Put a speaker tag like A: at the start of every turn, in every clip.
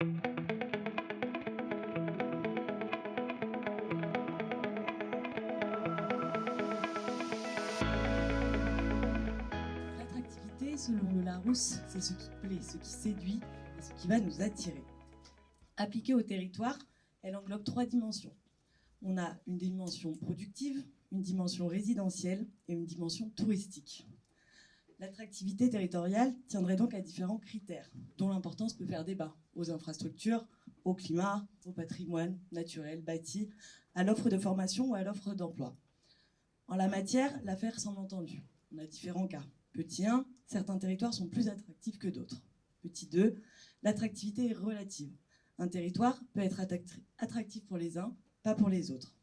A: L'attractivité, selon le Larousse, c'est ce qui plaît, ce qui séduit et ce qui va nous attirer. Appliquée au territoire, elle englobe 3 dimensions. On a une dimension productive, une dimension résidentielle et une dimension touristique. L'attractivité territoriale tiendrait donc à différents critères, dont l'importance peut faire débat, aux infrastructures, au climat, au patrimoine naturel, bâti, à l'offre de formation ou à l'offre d'emploi. En la matière, l'affaire semble entendue. On a différents cas. Petit 1, certains territoires sont plus attractifs que d'autres. Petit 2, l'attractivité est relative. Un territoire peut être attractif pour les uns, pas pour les autres.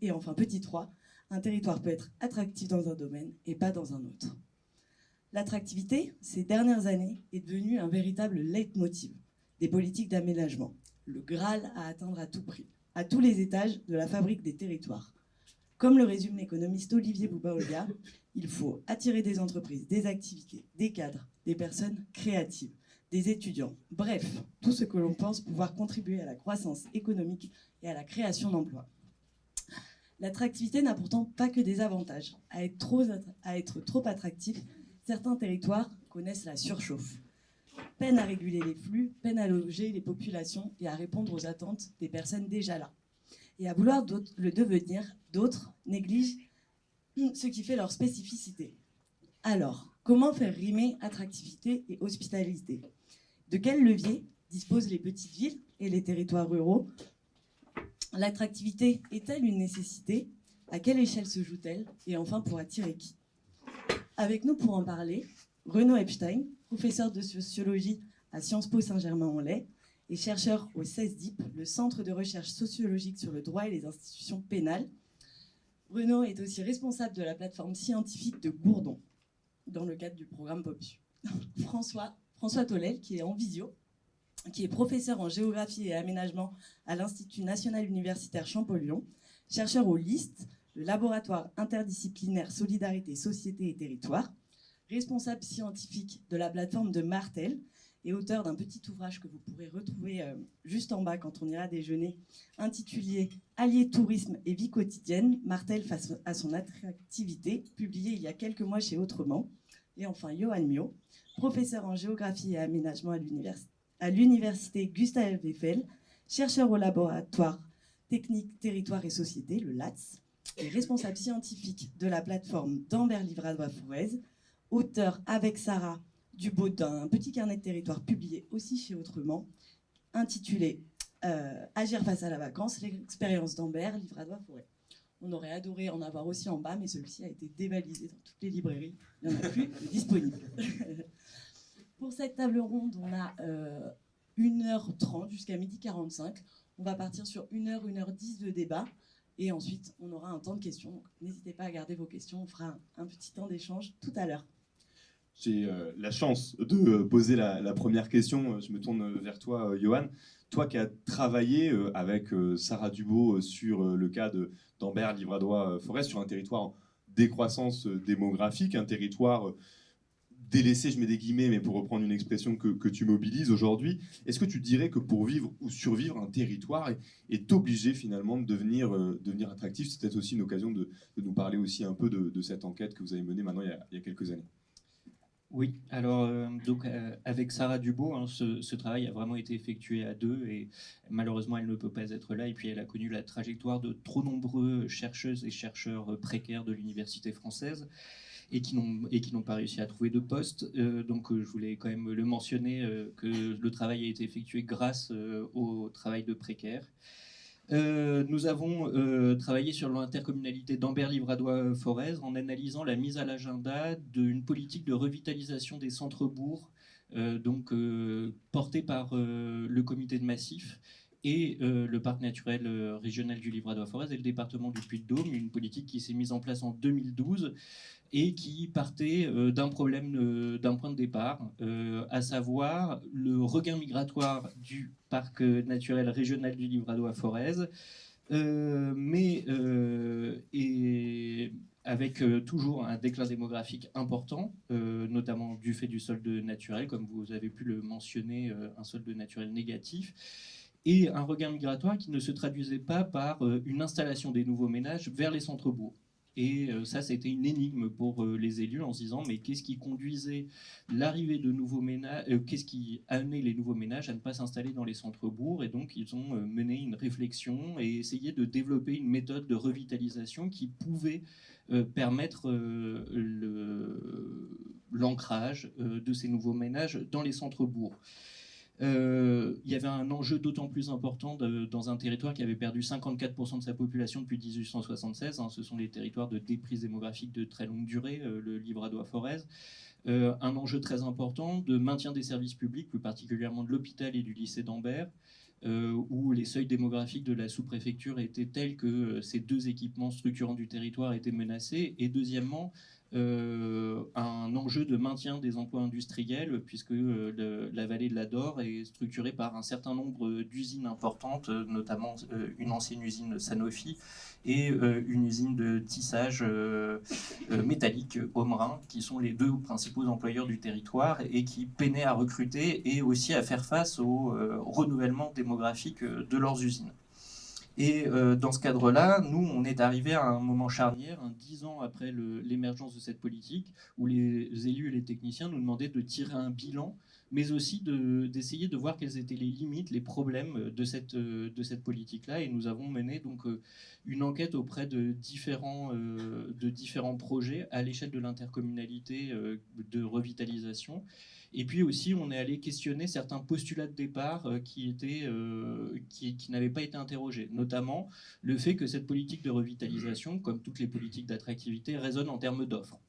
A: Et enfin, petit 3, un territoire peut être attractif dans un domaine et pas dans un autre. L'attractivité, ces dernières années, est devenue un véritable leitmotiv des politiques d'aménagement, le Graal à atteindre à tout prix, à tous les étages de la fabrique des territoires. Comme le résume l'économiste Olivier Bouba-Olga, il faut attirer des entreprises, des activités, des cadres, des personnes créatives, des étudiants, bref, tout ce que l'on pense pouvoir contribuer à la croissance économique et à la création d'emplois. L'attractivité n'a pourtant pas que des avantages. À être trop attractif, certains territoires connaissent la surchauffe. Peine à réguler les flux, peine à loger les populations et à répondre aux attentes des personnes déjà là. Et à vouloir le devenir, d'autres négligent ce qui fait leur spécificité. Alors, comment faire rimer attractivité et hospitalité ? De quels leviers disposent les petites villes et les territoires ruraux ? L'attractivité est-elle une nécessité ? À quelle échelle se joue-t-elle ? Et enfin, pour attirer qui ? Avec nous pour en parler, Renaud Epstein, professeur de sociologie à Sciences Po Saint-Germain-en-Laye et chercheur au CESDIP, le Centre de recherche sociologique sur le droit et les institutions pénales. Renaud est aussi responsable de la plateforme scientifique de Gourdon, dans le cadre du programme POPSU. François Tolel, qui est en visio, qui est professeur en géographie et aménagement à l'Institut national universitaire Champollion, chercheur au LIST, le laboratoire interdisciplinaire Solidarité, Société et Territoire, responsable scientifique de la plateforme de Martel et auteur d'un petit ouvrage que vous pourrez retrouver juste en bas quand on ira déjeuner, intitulé « Allier tourisme et vie quotidienne, Martel face à son attractivité », publié il y a quelques mois chez Autrement. Et enfin, Johan Mio, professeur en géographie et aménagement à l'université Gustave Eiffel, chercheur au laboratoire technique territoire et société, le LATS, et responsable scientifique de la plateforme d'Ambert-Livradois-Forez, auteur avec Sarah Dubos d'un petit carnet de territoire publié aussi chez Autrement, intitulé Agir face à la vacance, l'expérience d'Ambert, Livradois-Forez. On aurait adoré en avoir aussi en bas, mais celui-ci a été dévalisé dans toutes les librairies. Il n'y en a plus disponible. Pour cette table ronde, on a 1h30 jusqu'à 12h45. On va partir sur 1h, 1h10 de débat. Et ensuite, on aura un temps de questions. Donc, n'hésitez pas à garder vos questions. On fera un petit temps d'échange tout à l'heure.
B: J'ai la chance de poser la première question. Je me tourne vers toi, Johan. Toi qui as travaillé avec Sarah Dubos sur le cas d'Ambert-Livradois-Forez, sur un territoire en décroissance démographique, un territoire délaissé, je mets des guillemets, mais pour reprendre une expression que tu mobilises aujourd'hui, est-ce que tu dirais que pour vivre ou survivre, un territoire est obligé finalement de devenir attractif ? C'est peut-être aussi une occasion de nous parler aussi un peu de cette enquête que vous avez menée maintenant il y a quelques années.
C: Oui, alors avec Sarah Dubos, hein, ce travail a vraiment été effectué à deux et malheureusement elle ne peut pas être là et puis elle a connu la trajectoire de trop nombreux chercheuses et chercheurs précaires de l'université française et qui n'ont pas réussi à trouver de poste. Donc je voulais quand même le mentionner que le travail a été effectué grâce au travail de précaires. Nous avons travaillé sur l'intercommunalité d'Ambert-Livradois-Forez en analysant la mise à l'agenda d'une politique de revitalisation des centres-bourgs, portée par le comité de massif et le parc naturel régional du Livradois-Forez et le département du Puy-de-Dôme, une politique qui s'est mise en place en 2012 et qui partait d'un point de départ, à savoir le regain migratoire du parc naturel régional du Livradois-Forez, Et avec toujours un déclin démographique important, notamment du fait du solde naturel, comme vous avez pu le mentionner, un solde naturel négatif, et un regain migratoire qui ne se traduisait pas par une installation des nouveaux ménages vers les centres-bourgs. Et ça a été une énigme pour les élus en se disant mais qu'est-ce qui conduisait l'arrivée de nouveaux ménages, qu'est-ce qui amenait les nouveaux ménages à ne pas s'installer dans les centres-bourgs. Et donc ils ont mené une réflexion et essayé de développer une méthode de revitalisation qui pouvait permettre l'ancrage de ces nouveaux ménages dans les centres-bourgs. Il y avait un enjeu d'autant plus important dans un territoire qui avait perdu 54% de sa population depuis 1876. Ce sont les territoires de déprise démographique de très longue durée, le Livradois-Forez. Un enjeu très important de maintien des services publics, plus particulièrement de l'hôpital et du lycée d'Ambert, où les seuils démographiques de la sous-préfecture étaient tels que ces deux équipements structurants du territoire étaient menacés. Et deuxièmement, un enjeu de maintien des emplois industriels, puisque la vallée de l'Ador est structurée par un certain nombre d'usines importantes, notamment une ancienne usine Sanofi et une usine de tissage métallique Omerin, qui sont les deux principaux employeurs du territoire et qui peinaient à recruter et aussi à faire face au renouvellement démographique de leurs usines. Et dans ce cadre-là, nous, on est arrivé à un moment charnière, 10 ans après l'émergence de cette politique, où les élus et les techniciens nous demandaient de tirer un bilan, mais aussi d'essayer de voir quelles étaient les limites, les problèmes de cette politique-là. Et nous avons mené donc une enquête auprès de différents projets à l'échelle de l'intercommunalité de revitalisation. Et puis aussi, on est allé questionner certains postulats de départ qui n'avaient pas été interrogés, notamment le fait que cette politique de revitalisation, comme toutes les politiques d'attractivité, résonne en termes d'offres.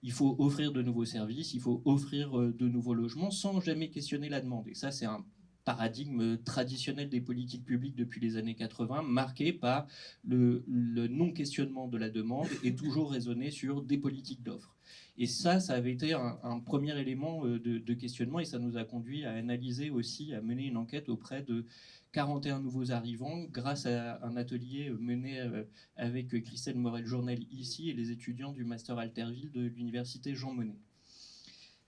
C: Il faut offrir de nouveaux services, il faut offrir de nouveaux logements sans jamais questionner la demande. Et ça, c'est un paradigme traditionnel des politiques publiques depuis les années 80, marqué par le non-questionnement de la demande et toujours raisonné sur des politiques d'offres. Et ça avait été un premier élément de questionnement, et ça nous a conduit à analyser aussi, à mener une enquête auprès de 41 nouveaux arrivants grâce à un atelier mené avec Christelle Morel-Journel ici et les étudiants du Master Alterville de l'université Jean Monnet.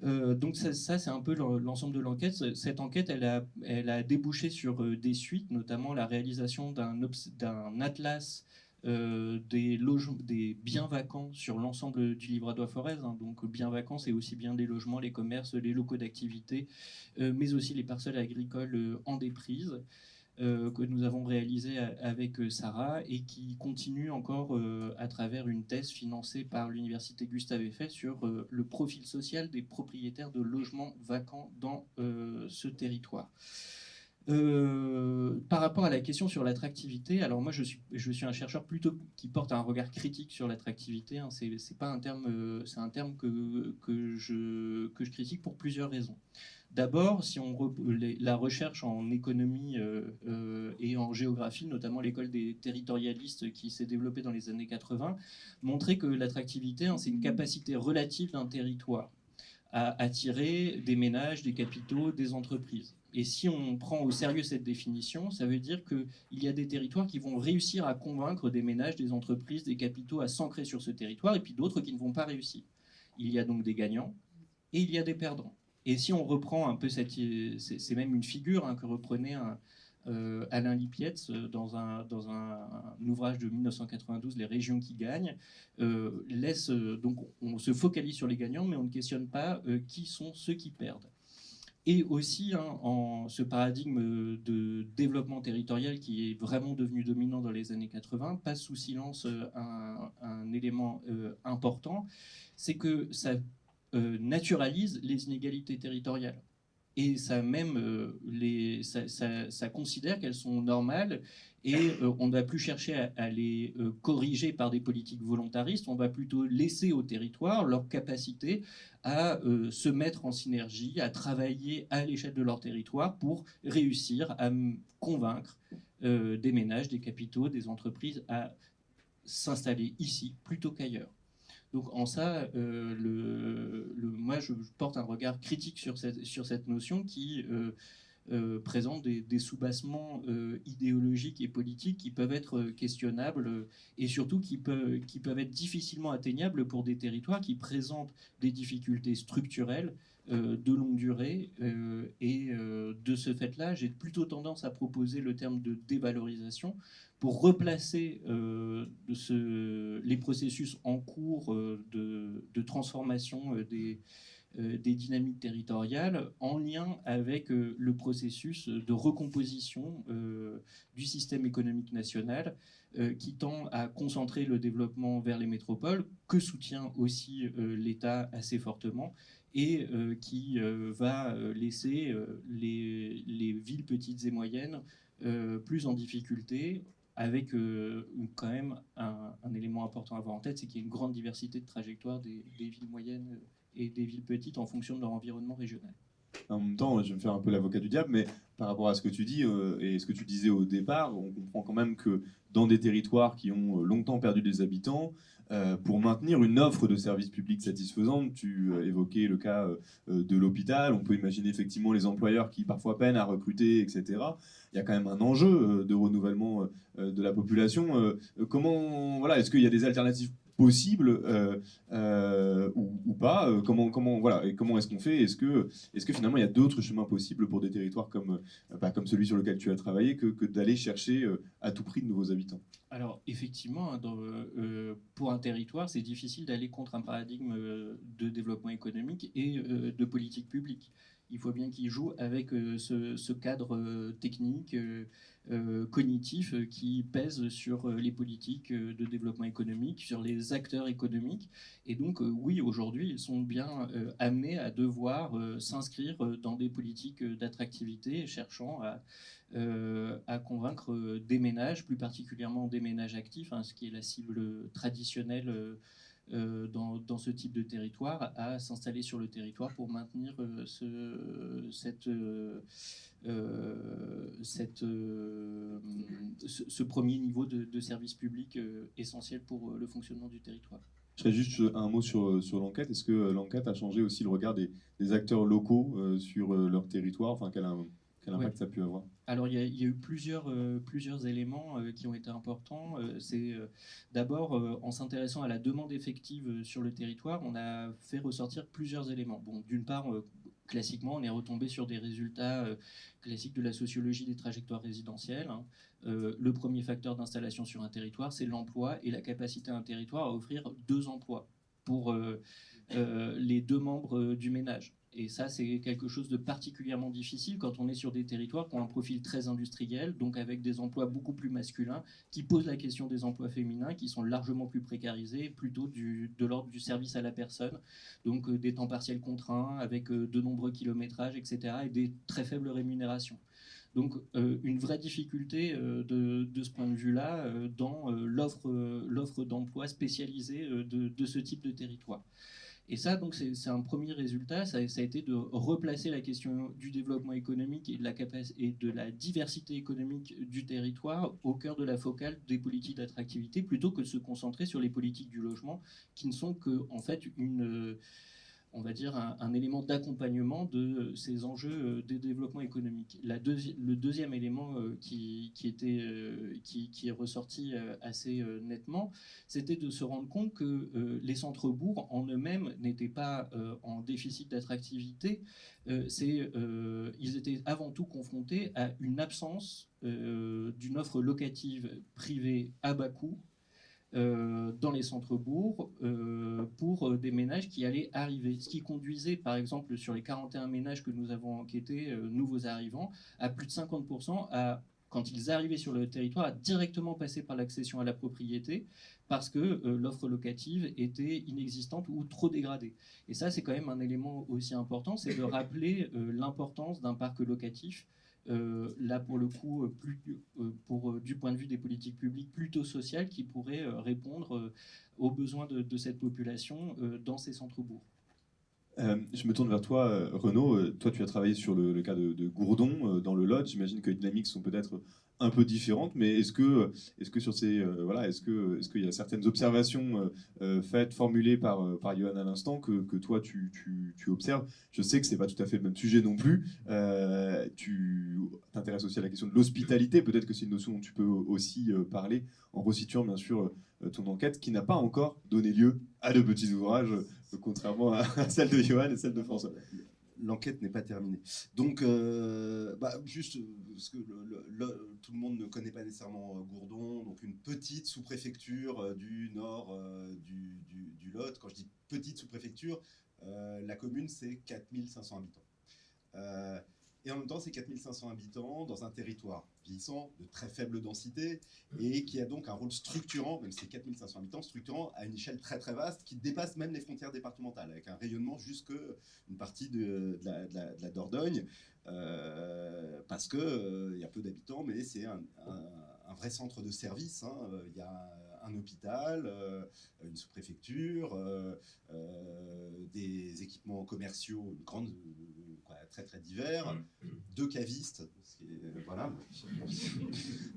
C: Donc ça c'est un peu l'ensemble de l'enquête. Cette enquête, elle a débouché sur des suites, notamment la réalisation d'un atlas des biens vacants sur l'ensemble du Livradois-Forez. Donc biens vacants, c'est aussi bien les logements, les commerces, les locaux d'activité, mais aussi les parcelles agricoles en déprise. Que nous avons réalisé avec Sarah et qui continue encore à travers une thèse financée par l'université Gustave Eiffel sur le profil social des propriétaires de logements vacants dans ce territoire. Par rapport à la question sur l'attractivité, alors moi je suis un chercheur plutôt qui porte un regard critique sur l'attractivité. C'est pas un terme, c'est un terme que je critique pour plusieurs raisons. D'abord, si la recherche en économie et en géographie, notamment l'école des territorialistes qui s'est développée dans les années 80, montrait que l'attractivité, c'est une capacité relative d'un territoire à attirer des ménages, des capitaux, des entreprises. Et si on prend au sérieux cette définition, ça veut dire qu'il y a des territoires qui vont réussir à convaincre des ménages, des entreprises, des capitaux à s'ancrer sur ce territoire, et puis d'autres qui ne vont pas réussir. Il y a donc des gagnants et il y a des perdants. Et si on reprend un peu c'est même une figure que reprenait Alain Lipietz dans un ouvrage de 1992, Les régions qui gagnent, donc on se focalise sur les gagnants, mais on ne questionne pas qui sont ceux qui perdent. Et aussi, en ce paradigme de développement territorial qui est vraiment devenu dominant dans les années 80, passe sous silence un élément important, c'est que ça naturalise les inégalités territoriales. Et ça même, ça considère qu'elles sont normales et on ne va plus chercher à les corriger par des politiques volontaristes, on va plutôt laisser aux territoires leur capacité à se mettre en synergie, à travailler à l'échelle de leur territoire pour réussir à convaincre des ménages, des capitaux, des entreprises à s'installer ici plutôt qu'ailleurs. Donc en ça, moi je porte un regard critique sur cette notion qui présentent des soubassements idéologiques et politiques qui peuvent être questionnables et surtout qui peuvent être difficilement atteignables pour des territoires qui présentent des difficultés structurelles de longue durée. De ce fait-là, j'ai plutôt tendance à proposer le terme de dévalorisation pour replacer les processus en cours de transformation des dynamiques territoriales en lien avec le processus de recomposition du système économique national qui tend à concentrer le développement vers les métropoles, que soutient aussi l'État assez fortement, et qui va laisser les villes petites et moyennes plus en difficulté, avec quand même un élément important à avoir en tête, c'est qu'il y a une grande diversité de trajectoires des villes moyennes et des villes petites en fonction de leur environnement régional.
B: En même temps, je vais me faire un peu l'avocat du diable, mais par rapport à ce que tu dis et ce que tu disais au départ, on comprend quand même que dans des territoires qui ont longtemps perdu des habitants, pour maintenir une offre de services publics satisfaisante, tu évoquais le cas de l'hôpital, on peut imaginer effectivement les employeurs qui parfois peinent à recruter, etc. Il y a quand même un enjeu de renouvellement de la population. Comment, voilà, est-ce qu'il y a des alternatives possibles ou pas voilà, et comment est-ce qu'on fait est-ce que finalement il y a d'autres chemins possibles pour des territoires comme celui sur lequel tu as travaillé que d'aller chercher à tout prix de nouveaux habitants?
C: Alors effectivement, pour un territoire, c'est difficile d'aller contre un paradigme de développement économique et de politique publique. Il faut bien qu'il joue avec ce cadre technique, cognitif, qui pèse sur les politiques de développement économique, sur les acteurs économiques. Et donc oui, aujourd'hui, ils sont bien amenés à devoir s'inscrire dans des politiques d'attractivité, cherchant à convaincre des ménages, plus particulièrement des ménages actifs, hein, ce qui est la cible traditionnelle dans ce type de territoire, à s'installer sur le territoire pour maintenir ce premier niveau de service public essentiel pour le fonctionnement du territoire.
B: Je ferais juste un mot sur l'enquête. Est-ce que l'enquête a changé aussi le regard des acteurs locaux sur leur territoire? Enfin, quel impact ça a pu avoir?
C: Alors, il y a eu plusieurs éléments qui ont été importants. C'est d'abord, en s'intéressant à la demande effective sur le territoire, on a fait ressortir plusieurs éléments. Bon, d'une part, classiquement, on est retombé sur des résultats classiques de la sociologie des trajectoires résidentielles, hein. Le premier facteur d'installation sur un territoire, c'est l'emploi et la capacité d'un territoire à offrir 2 emplois pour les 2 membres du ménage. Et ça, c'est quelque chose de particulièrement difficile quand on est sur des territoires qui ont un profil très industriel, donc avec des emplois beaucoup plus masculins, qui posent la question des emplois féminins, qui sont largement plus précarisés, plutôt de l'ordre du service à la personne, donc des temps partiels contraints, avec de nombreux kilométrages, etc., et des très faibles rémunérations. Donc une vraie difficulté de ce point de vue-là dans l'offre d'emploi spécialisée de ce type de territoire. Et ça, donc, c'est un premier résultat. Ça a été de replacer la question du développement économique et de la diversité économique du territoire au cœur de la focale des politiques d'attractivité, plutôt que de se concentrer sur les politiques du logement, qui ne sont que, en fait, on va dire, un élément d'accompagnement de ces enjeux de développement économique. Le deuxième élément qui est ressorti assez nettement, c'était de se rendre compte que les centres-bourgs en eux-mêmes n'étaient pas en déficit d'attractivité. Ils étaient avant tout confrontés à une absence d'une offre locative privée à bas coût dans les centres-bourgs pour des ménages qui allaient arriver. Ce qui conduisait, par exemple, sur les 41 ménages que nous avons enquêtés, nouveaux arrivants, à plus de 50% quand ils arrivaient sur le territoire, à directement passer par l'accession à la propriété parce que l'offre locative était inexistante ou trop dégradée. Et ça, c'est quand même un élément aussi important, c'est de rappeler l'importance d'un parc locatif. Là, pour le coup, du point de vue des politiques publiques plutôt sociales qui pourraient répondre aux besoins de cette population dans ces centres-bourgs.
B: Je me tourne vers toi, Renaud. Toi, tu as travaillé sur le cas de Gourdon dans le Lot. J'imagine que les dynamiques sont peut-être un peu différentes, mais est-ce que sur ces voilà, est-ce qu'il y a certaines observations faites, formulées par Johan à l'instant que toi tu observes? Je sais que c'est pas tout à fait le même sujet non plus. Tu t'intéresses aussi à la question de l'hospitalité. Peut-être que c'est une notion dont tu peux aussi parler en resituant bien sûr ton enquête qui n'a pas encore donné lieu à de petits ouvrages. Contrairement à celle de Johan et celle de François.
D: L'enquête n'est pas terminée. Donc, juste parce que tout le monde ne connaît pas nécessairement Gourdon, donc une petite sous-préfecture du nord du Lot. Quand je dis petite sous-préfecture, la commune, c'est 4500 habitants. Et en même temps, c'est 4500 habitants dans un territoire vieillissant, de très faible densité, et qui a donc un rôle structurant, même si c'est 4500 habitants, structurant à une échelle très très vaste, qui dépasse même les frontières départementales, avec un rayonnement jusque une partie de la Dordogne, parce qu'il y a peu d'habitants, mais c'est un vrai centre de service. Il y a un hôpital, une sous-préfecture, des équipements commerciaux, une grande, très très divers, 2 cavistes, voilà,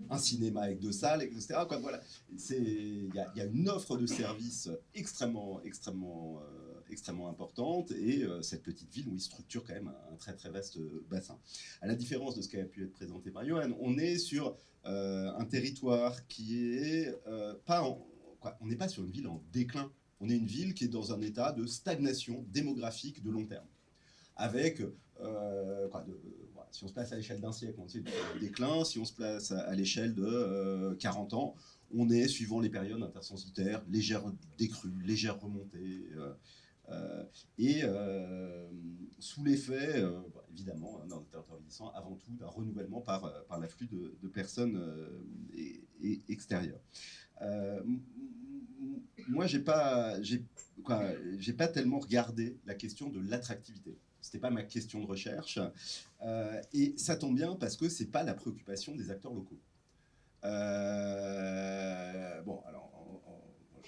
D: un cinéma avec 2 salles, etc. Voilà. Il y a une offre de services extrêmement importante, et cette petite ville où il structure quand même un très très vaste bassin. À la différence de ce qui a pu être présenté par Johan, on est sur un territoire qui est on n'est pas sur une ville en déclin, on est une ville qui est dans un état de stagnation démographique de long terme. Avec, si on se place à l'échelle d'un siècle, on est en déclin. Si on se place à l'échelle de 40 ans, on est, suivant les périodes intercensitaires, légère décrue, légère remontée. Sous l'effet, évidemment, dans le territoire vieillissant, avant tout d'un renouvellement par l'afflux de personnes extérieures. Moi, j'ai pas tellement regardé la question de l'attractivité. C'était pas ma question de recherche, et ça tombe bien parce que c'est pas la préoccupation des acteurs locaux. Je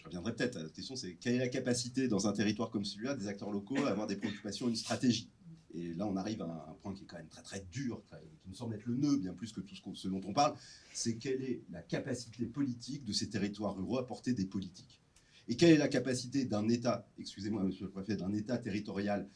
D: reviendrai peut-être à la question, c'est quelle est la capacité dans un territoire comme celui-là des acteurs locaux à avoir des préoccupations, une stratégie. Et là, on arrive à un point qui est quand même très très dur, qui me semble être le nœud, bien plus que tout ce dont on parle, c'est quelle est la capacité politique de ces territoires ruraux à porter des politiques. Et quelle est la capacité d'un État, excusez-moi monsieur le préfet, d'un État territorial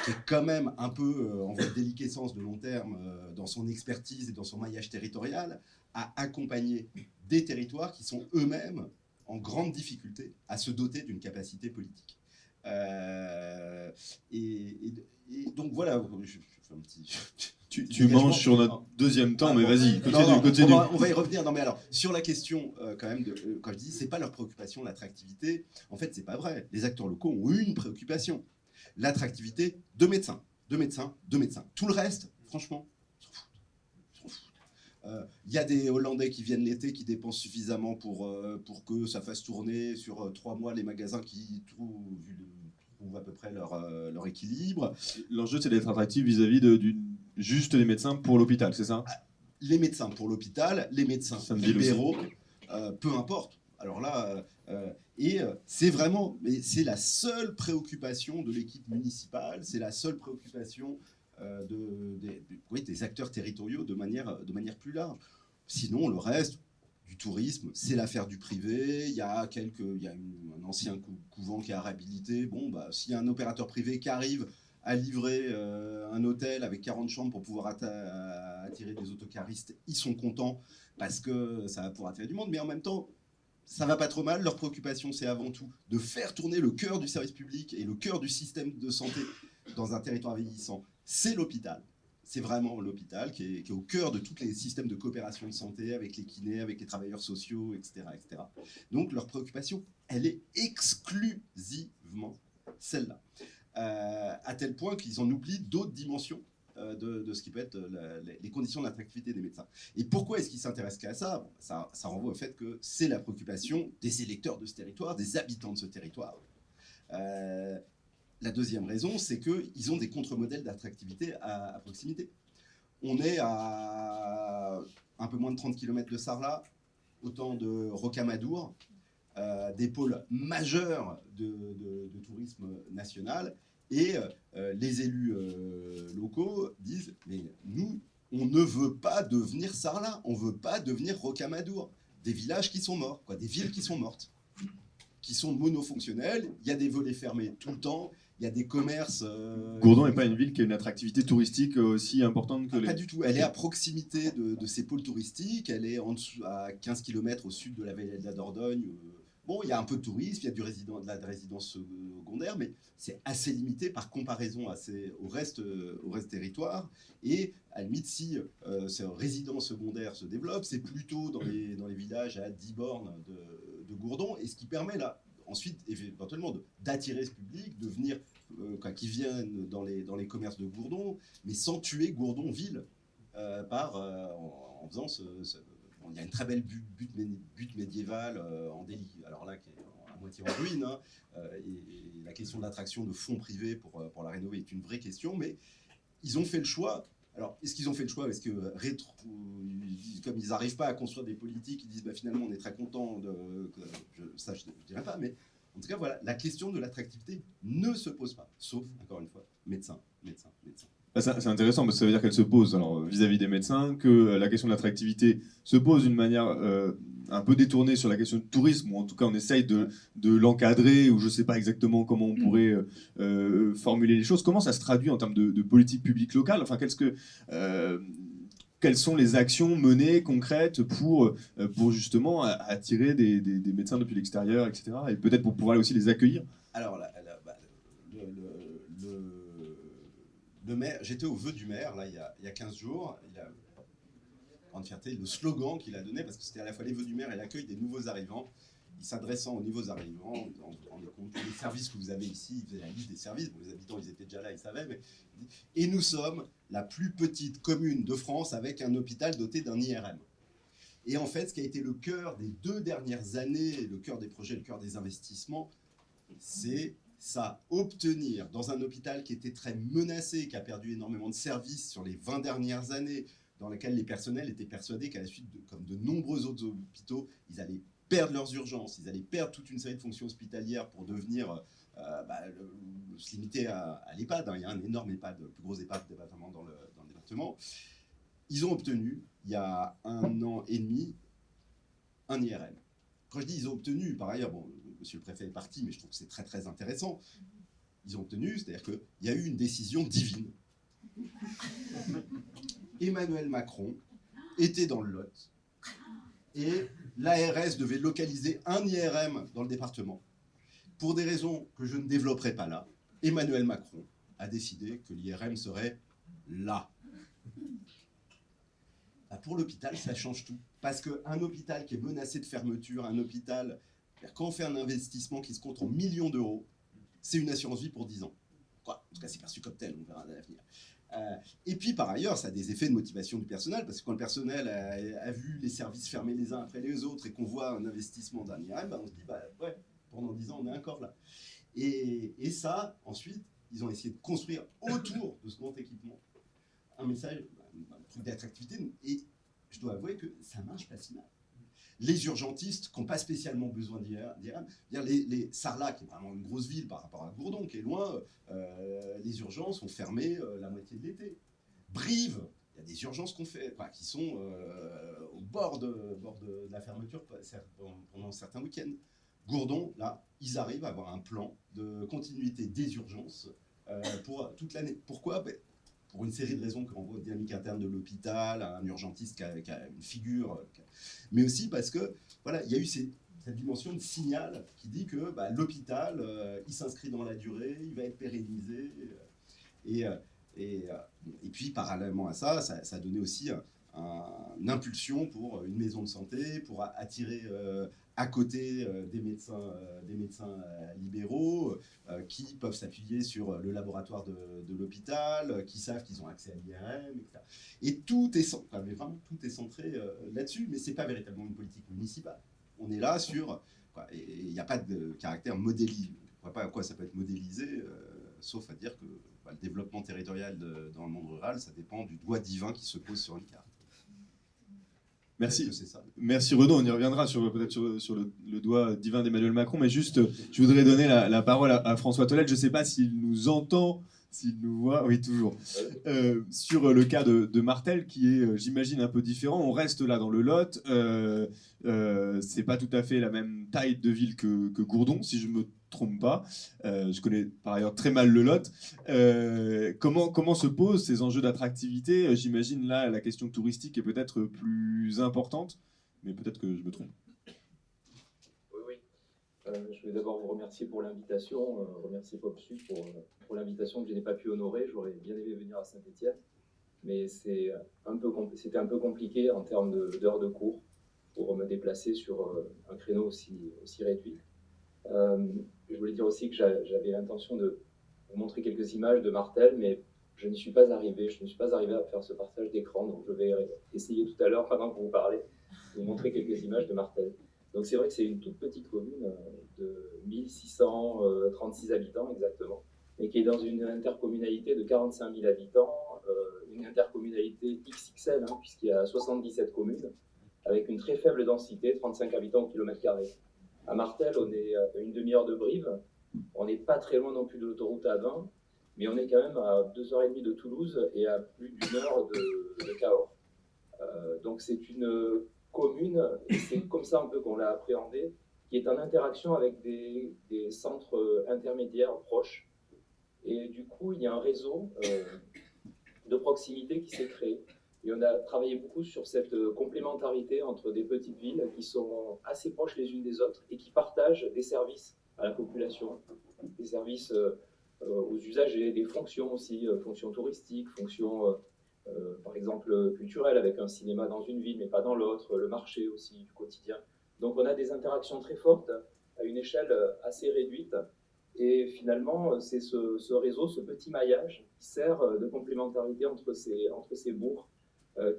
D: qui est quand même un peu en voie de déliquescence de long terme dans son expertise et dans son maillage territorial, à accompagner des territoires qui sont eux-mêmes en grande difficulté à se doter d'une capacité politique. Et donc voilà, je fais un petit...
B: Tu manges sur notre deuxième temps, mais vas-y, continue.
D: On va y revenir. Non, mais alors, sur la question, quand même, quand je dis c'est pas leur préoccupation, l'attractivité, en fait, c'est pas vrai. Les acteurs locaux ont une préoccupation. L'attractivité de médecins. Tout le reste, franchement, s'en foutent. Il y a des Hollandais qui viennent l'été, qui dépensent suffisamment pour que ça fasse tourner sur 3 mois les magasins qui trouvent à peu près leur équilibre.
B: L'enjeu, c'est d'être attractif vis-à-vis juste des médecins pour l'hôpital, c'est ça?
D: Les médecins pour l'hôpital, les médecins libéraux, peu importe. Alors là, c'est vraiment, mais c'est la seule préoccupation de l'équipe municipale, c'est la seule préoccupation des acteurs territoriaux de manière plus large. Sinon, le reste du tourisme, c'est l'affaire du privé. Il y a un ancien couvent qui est à réhabiliter. Bon, s'il y a un opérateur privé qui arrive à livrer un hôtel avec 40 chambres pour pouvoir attirer des autocaristes, ils sont contents parce que ça va pouvoir attirer du monde. Mais en même temps, ça va pas trop mal. Leur préoccupation, c'est avant tout de faire tourner le cœur du service public et le cœur du système de santé dans un territoire vieillissant. C'est l'hôpital. C'est vraiment l'hôpital qui est au cœur de tous les systèmes de coopération de santé, avec les kinés, avec les travailleurs sociaux, etc., etc. Donc leur préoccupation, elle est exclusivement celle-là. À tel point qu'ils en oublient d'autres dimensions de ce qui peut être les conditions d'attractivité des médecins. Et pourquoi est-ce qu'ils s'intéressent qu'à ça? Ça renvoie au fait que c'est la préoccupation des électeurs de ce territoire, des habitants de ce territoire. La deuxième raison, c'est qu'ils ont des contre-modèles d'attractivité à proximité. On est à un peu moins de 30 km de Sarlat, autant de Rocamadour, des pôles majeurs de tourisme national, Et les élus locaux disent, mais nous, on ne veut pas devenir Sarlat, on ne veut pas devenir Rocamadour. Des villages qui sont morts, des villes qui sont mortes, qui sont monofonctionnelles. Il y a des volets fermés tout le temps, il y a des commerces...
B: Gourdon n'est pas une ville qui a une attractivité touristique aussi importante que
D: Pas du tout. Elle est à proximité de ces pôles touristiques. Elle est en dessous, à 15 km au sud de la vallée de la Dordogne. Bon, il y a un peu de tourisme, il y a de la résidence secondaire, mais c'est assez limité par comparaison au reste territoire. Et à la limite, si ces résidences secondaires se développent, c'est plutôt dans les villages à 10 bornes de Gourdon, et ce qui permet là, ensuite, éventuellement, d'attirer ce public, de venir, qui viennent dans les commerces de Gourdon, mais sans tuer Gourdon-ville, en faisant il y a une très belle butte médiévale en délit, alors là, qui est à moitié en ruine, hein, et la question de l'attraction de fonds privés pour la rénover est une vraie question, mais ils ont fait le choix. Alors, est-ce qu'ils ont fait le choix? Est-ce que, comme ils n'arrivent pas à construire des politiques, ils disent finalement on est très content ça je ne dirais pas, mais en tout cas, voilà, la question de l'attractivité ne se pose pas, sauf, encore une fois, médecins.
B: C'est intéressant parce que ça veut dire qu'elle se pose vis-à-vis des médecins, que la question de l'attractivité se pose d'une manière un peu détournée sur la question du tourisme, ou en tout cas on essaye de l'encadrer, ou je ne sais pas exactement comment on pourrait formuler les choses. Comment ça se traduit en termes de politique publique locale? Enfin, quelles sont les actions menées concrètes pour justement attirer des médecins depuis l'extérieur, etc. Et peut-être pour pouvoir aussi les accueillir?
D: Alors, le maire, j'étais au vœu du maire, là, il y a 15 jours. Il a grande fierté, le slogan qu'il a donné, parce que c'était à la fois les vœux du maire et l'accueil des nouveaux arrivants. Il s'adressant aux nouveaux arrivants, en vous rendez compte, tous les services que vous avez ici, il faisait la liste des services, bon, les habitants, ils étaient déjà là, ils savaient, mais... Et nous sommes la plus petite commune de France avec un hôpital doté d'un IRM. Et en fait, ce qui a été le cœur des 2 dernières années, le cœur des projets, le cœur des investissements, c'est ça, obtenir dans un hôpital qui était très menacé, qui a perdu énormément de services sur les 20 dernières années, dans lesquels les personnels étaient persuadés qu'à la suite, comme de nombreux autres hôpitaux, ils allaient perdre leurs urgences, ils allaient perdre toute une série de fonctions hospitalières pour devenir se limiter à l'EHPAD. Hein. Il y a un énorme EHPAD, le plus gros EHPAD de département dans le département. Ils ont obtenu, il y a 1 an et demi, un IRM. Quand je dis ils ont obtenu, par ailleurs, bon, monsieur le préfet est parti, mais je trouve que c'est très très intéressant. Ils ont obtenu, c'est-à-dire qu'il y a eu une décision divine. Emmanuel Macron était dans le Lot et l'ARS devait localiser un IRM dans le département. Pour des raisons que je ne développerai pas là, Emmanuel Macron a décidé que l'IRM serait là. Pour l'hôpital, ça change tout. Parce qu'un hôpital qui est menacé de fermeture, un hôpital, quand on fait un investissement qui se compte en millions d'euros, c'est une assurance vie pour 10 ans. Quoi, en tout cas, c'est perçu comme tel, on verra à l'avenir. Et puis, par ailleurs, ça a des effets de motivation du personnel, parce que quand le personnel a vu les services fermer les uns après les autres et qu'on voit un investissement d'un IRM, on se dit, ouais, pendant 10 ans, on est encore là. Et ça, ensuite, ils ont essayé de construire autour de ce grand équipement un message, un truc d'attractivité, et je dois avouer que ça marche pas si mal. Les urgentistes qui n'ont pas spécialement besoin d'IRM, les Sarlat, qui est vraiment une grosse ville par rapport à Gourdon, qui est loin, les urgences ont fermé la moitié de l'été. Brive, il y a des urgences qui sont au bord de la fermeture pendant certains week-ends. Gourdon, là, ils arrivent à avoir un plan de continuité des urgences pour toute l'année. Pourquoi ? Pour une série de raisons qu'on voit, dynamique interne de l'hôpital, un urgentiste qui a une figure, mais aussi parce que voilà, il y a eu cette dimension de signal qui dit que l'hôpital, il s'inscrit dans la durée, il va être pérennisé, et puis parallèlement à ça, ça a donné aussi une impulsion pour une maison de santé, pour attirer à côté des médecins libéraux qui peuvent s'appuyer sur le laboratoire de l'hôpital, qui savent qu'ils ont accès à l'IRM, etc. Et tout est centré là-dessus, mais ce n'est pas véritablement une politique municipale. On est là sur... et il n'y a pas de caractère modélisé. Je ne vois pas à quoi ça peut être modélisé, sauf à dire que le développement territorial dans le monde rural, ça dépend du doigt divin qui se pose sur une carte.
B: Merci.
D: C'est ça.
B: Merci Renaud, on y reviendra peut-être sur le doigt divin d'Emmanuel Macron, mais juste, je voudrais donner la parole à François Tollet. Je ne sais pas s'il nous entend, s'il nous voit, oui toujours, sur le cas de Martel, qui est, j'imagine, un peu différent. On reste là dans le Lot, c'est pas tout à fait la même taille de ville que Gourdon, si je me trompe pas. Je connais par ailleurs très mal le Lot. Comment se posent ces enjeux d'attractivité? J'imagine là la question touristique est peut-être plus importante, mais peut-être que je me trompe.
E: Oui. Je vais d'abord vous remercier pour l'invitation, remercier PopSud pour l'invitation que je n'ai pas pu honorer. J'aurais bien aimé venir à Saint-Étienne, mais c'était un peu compliqué en termes d'heures de cours pour me déplacer sur un créneau aussi réduit. Je voulais dire aussi que j'avais l'intention de vous montrer quelques images de Martel, mais je n'y suis pas arrivé. Je ne suis pas arrivé à faire ce partage d'écran, donc je vais essayer tout à l'heure, pendant que vous parlez, de vous montrer quelques images de Martel. Donc c'est vrai que c'est une toute petite commune de 1636 habitants exactement, mais qui est dans une intercommunalité de 45 000 habitants, une intercommunalité XXL, puisqu'il y a 77 communes, avec une très faible densité, 35 habitants au kilomètre carré. À Martel, on est à une demi-heure de Brive, on n'est pas très loin non plus de l'autoroute A20, mais on est quand même à 2h30 de Toulouse et à plus d'une heure de Cahors. Donc c'est une commune, et c'est comme ça un peu qu'on l'a appréhendé, qui est en interaction avec des centres intermédiaires proches. Et du coup, il y a un réseau de proximité qui s'est créé. Et on a travaillé beaucoup sur cette complémentarité entre des petites villes qui sont assez proches les unes des autres et qui partagent des services à la population, des services aux usagers, des fonctions aussi, fonctions touristiques, fonctions par exemple culturelles avec un cinéma dans une ville mais pas dans l'autre, le marché aussi du quotidien. Donc on a des interactions très fortes à une échelle assez réduite. Et finalement, c'est ce réseau, ce petit maillage qui sert de complémentarité entre ces bourgs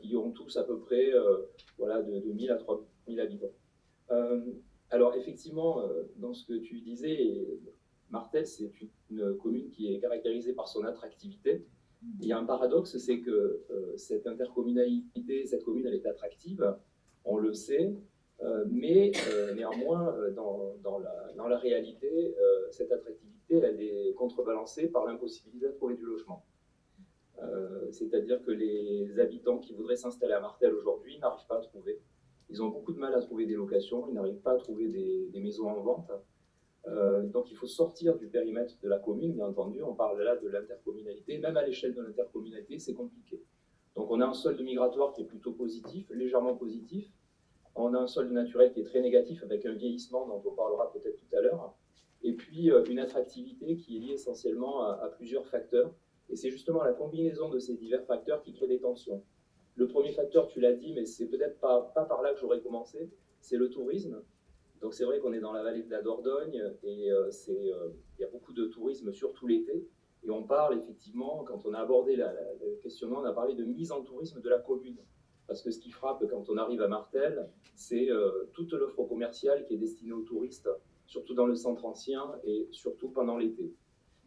E: qui ont tous à peu près de 1000 à 3000 habitants. Alors effectivement, dans ce que tu disais, Martel, c'est une commune qui est caractérisée par son attractivité. Il y a un paradoxe, c'est que cette intercommunalité, cette commune, elle est attractive, on le sait, mais néanmoins, dans la réalité, cette attractivité, elle est contrebalancée par l'impossibilité de trouver du logement. C'est-à-dire que les habitants qui voudraient s'installer à Martel aujourd'hui n'arrivent pas à trouver. Ils ont beaucoup de mal à trouver des locations, ils n'arrivent pas à trouver des maisons en vente. Donc il faut sortir du périmètre de la commune, bien entendu, on parle là de l'intercommunalité, même à l'échelle de l'intercommunalité, c'est compliqué. Donc on a un solde migratoire qui est plutôt positif, légèrement positif. On a un solde naturel qui est très négatif avec un vieillissement dont on parlera peut-être tout à l'heure. Et puis une attractivité qui est liée essentiellement à plusieurs facteurs. Et c'est justement la combinaison de ces divers facteurs qui crée des tensions. Le premier facteur, tu l'as dit, mais c'est peut-être pas par là que j'aurais commencé, c'est le tourisme. Donc c'est vrai qu'on est dans la vallée de la Dordogne et il y a beaucoup de tourisme, surtout l'été. Et on parle effectivement, quand on a abordé le questionnement, on a parlé de mise en tourisme de la commune. Parce que ce qui frappe quand on arrive à Martel, c'est toute l'offre commerciale qui est destinée aux touristes, surtout dans le centre ancien et surtout pendant l'été.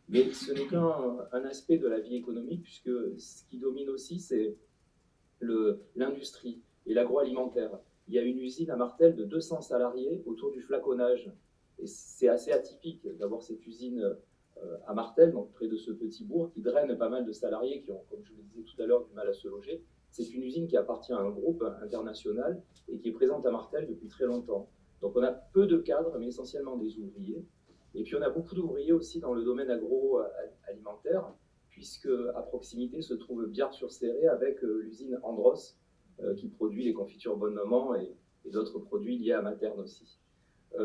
E: Mais ce n'est qu'un aspect de la vie économique, puisque ce qui domine aussi, c'est l'industrie et l'agroalimentaire. Il y a une usine à Martel de 200 salariés autour du flaconnage. Et c'est assez atypique d'avoir cette usine à Martel, donc près de ce petit bourg, qui draine pas mal de salariés qui ont, comme je le disais tout à l'heure, du mal à se loger. C'est une usine qui appartient à un groupe international et qui est présente à Martel depuis très longtemps. Donc on a peu de cadres, mais essentiellement des ouvriers. Et puis on a beaucoup d'ouvriers aussi dans le domaine agroalimentaire, puisque à proximité se trouve Biard-sur-Céré avec l'usine Andros, qui produit les confitures Bonne Maman et d'autres produits liés à Materne aussi.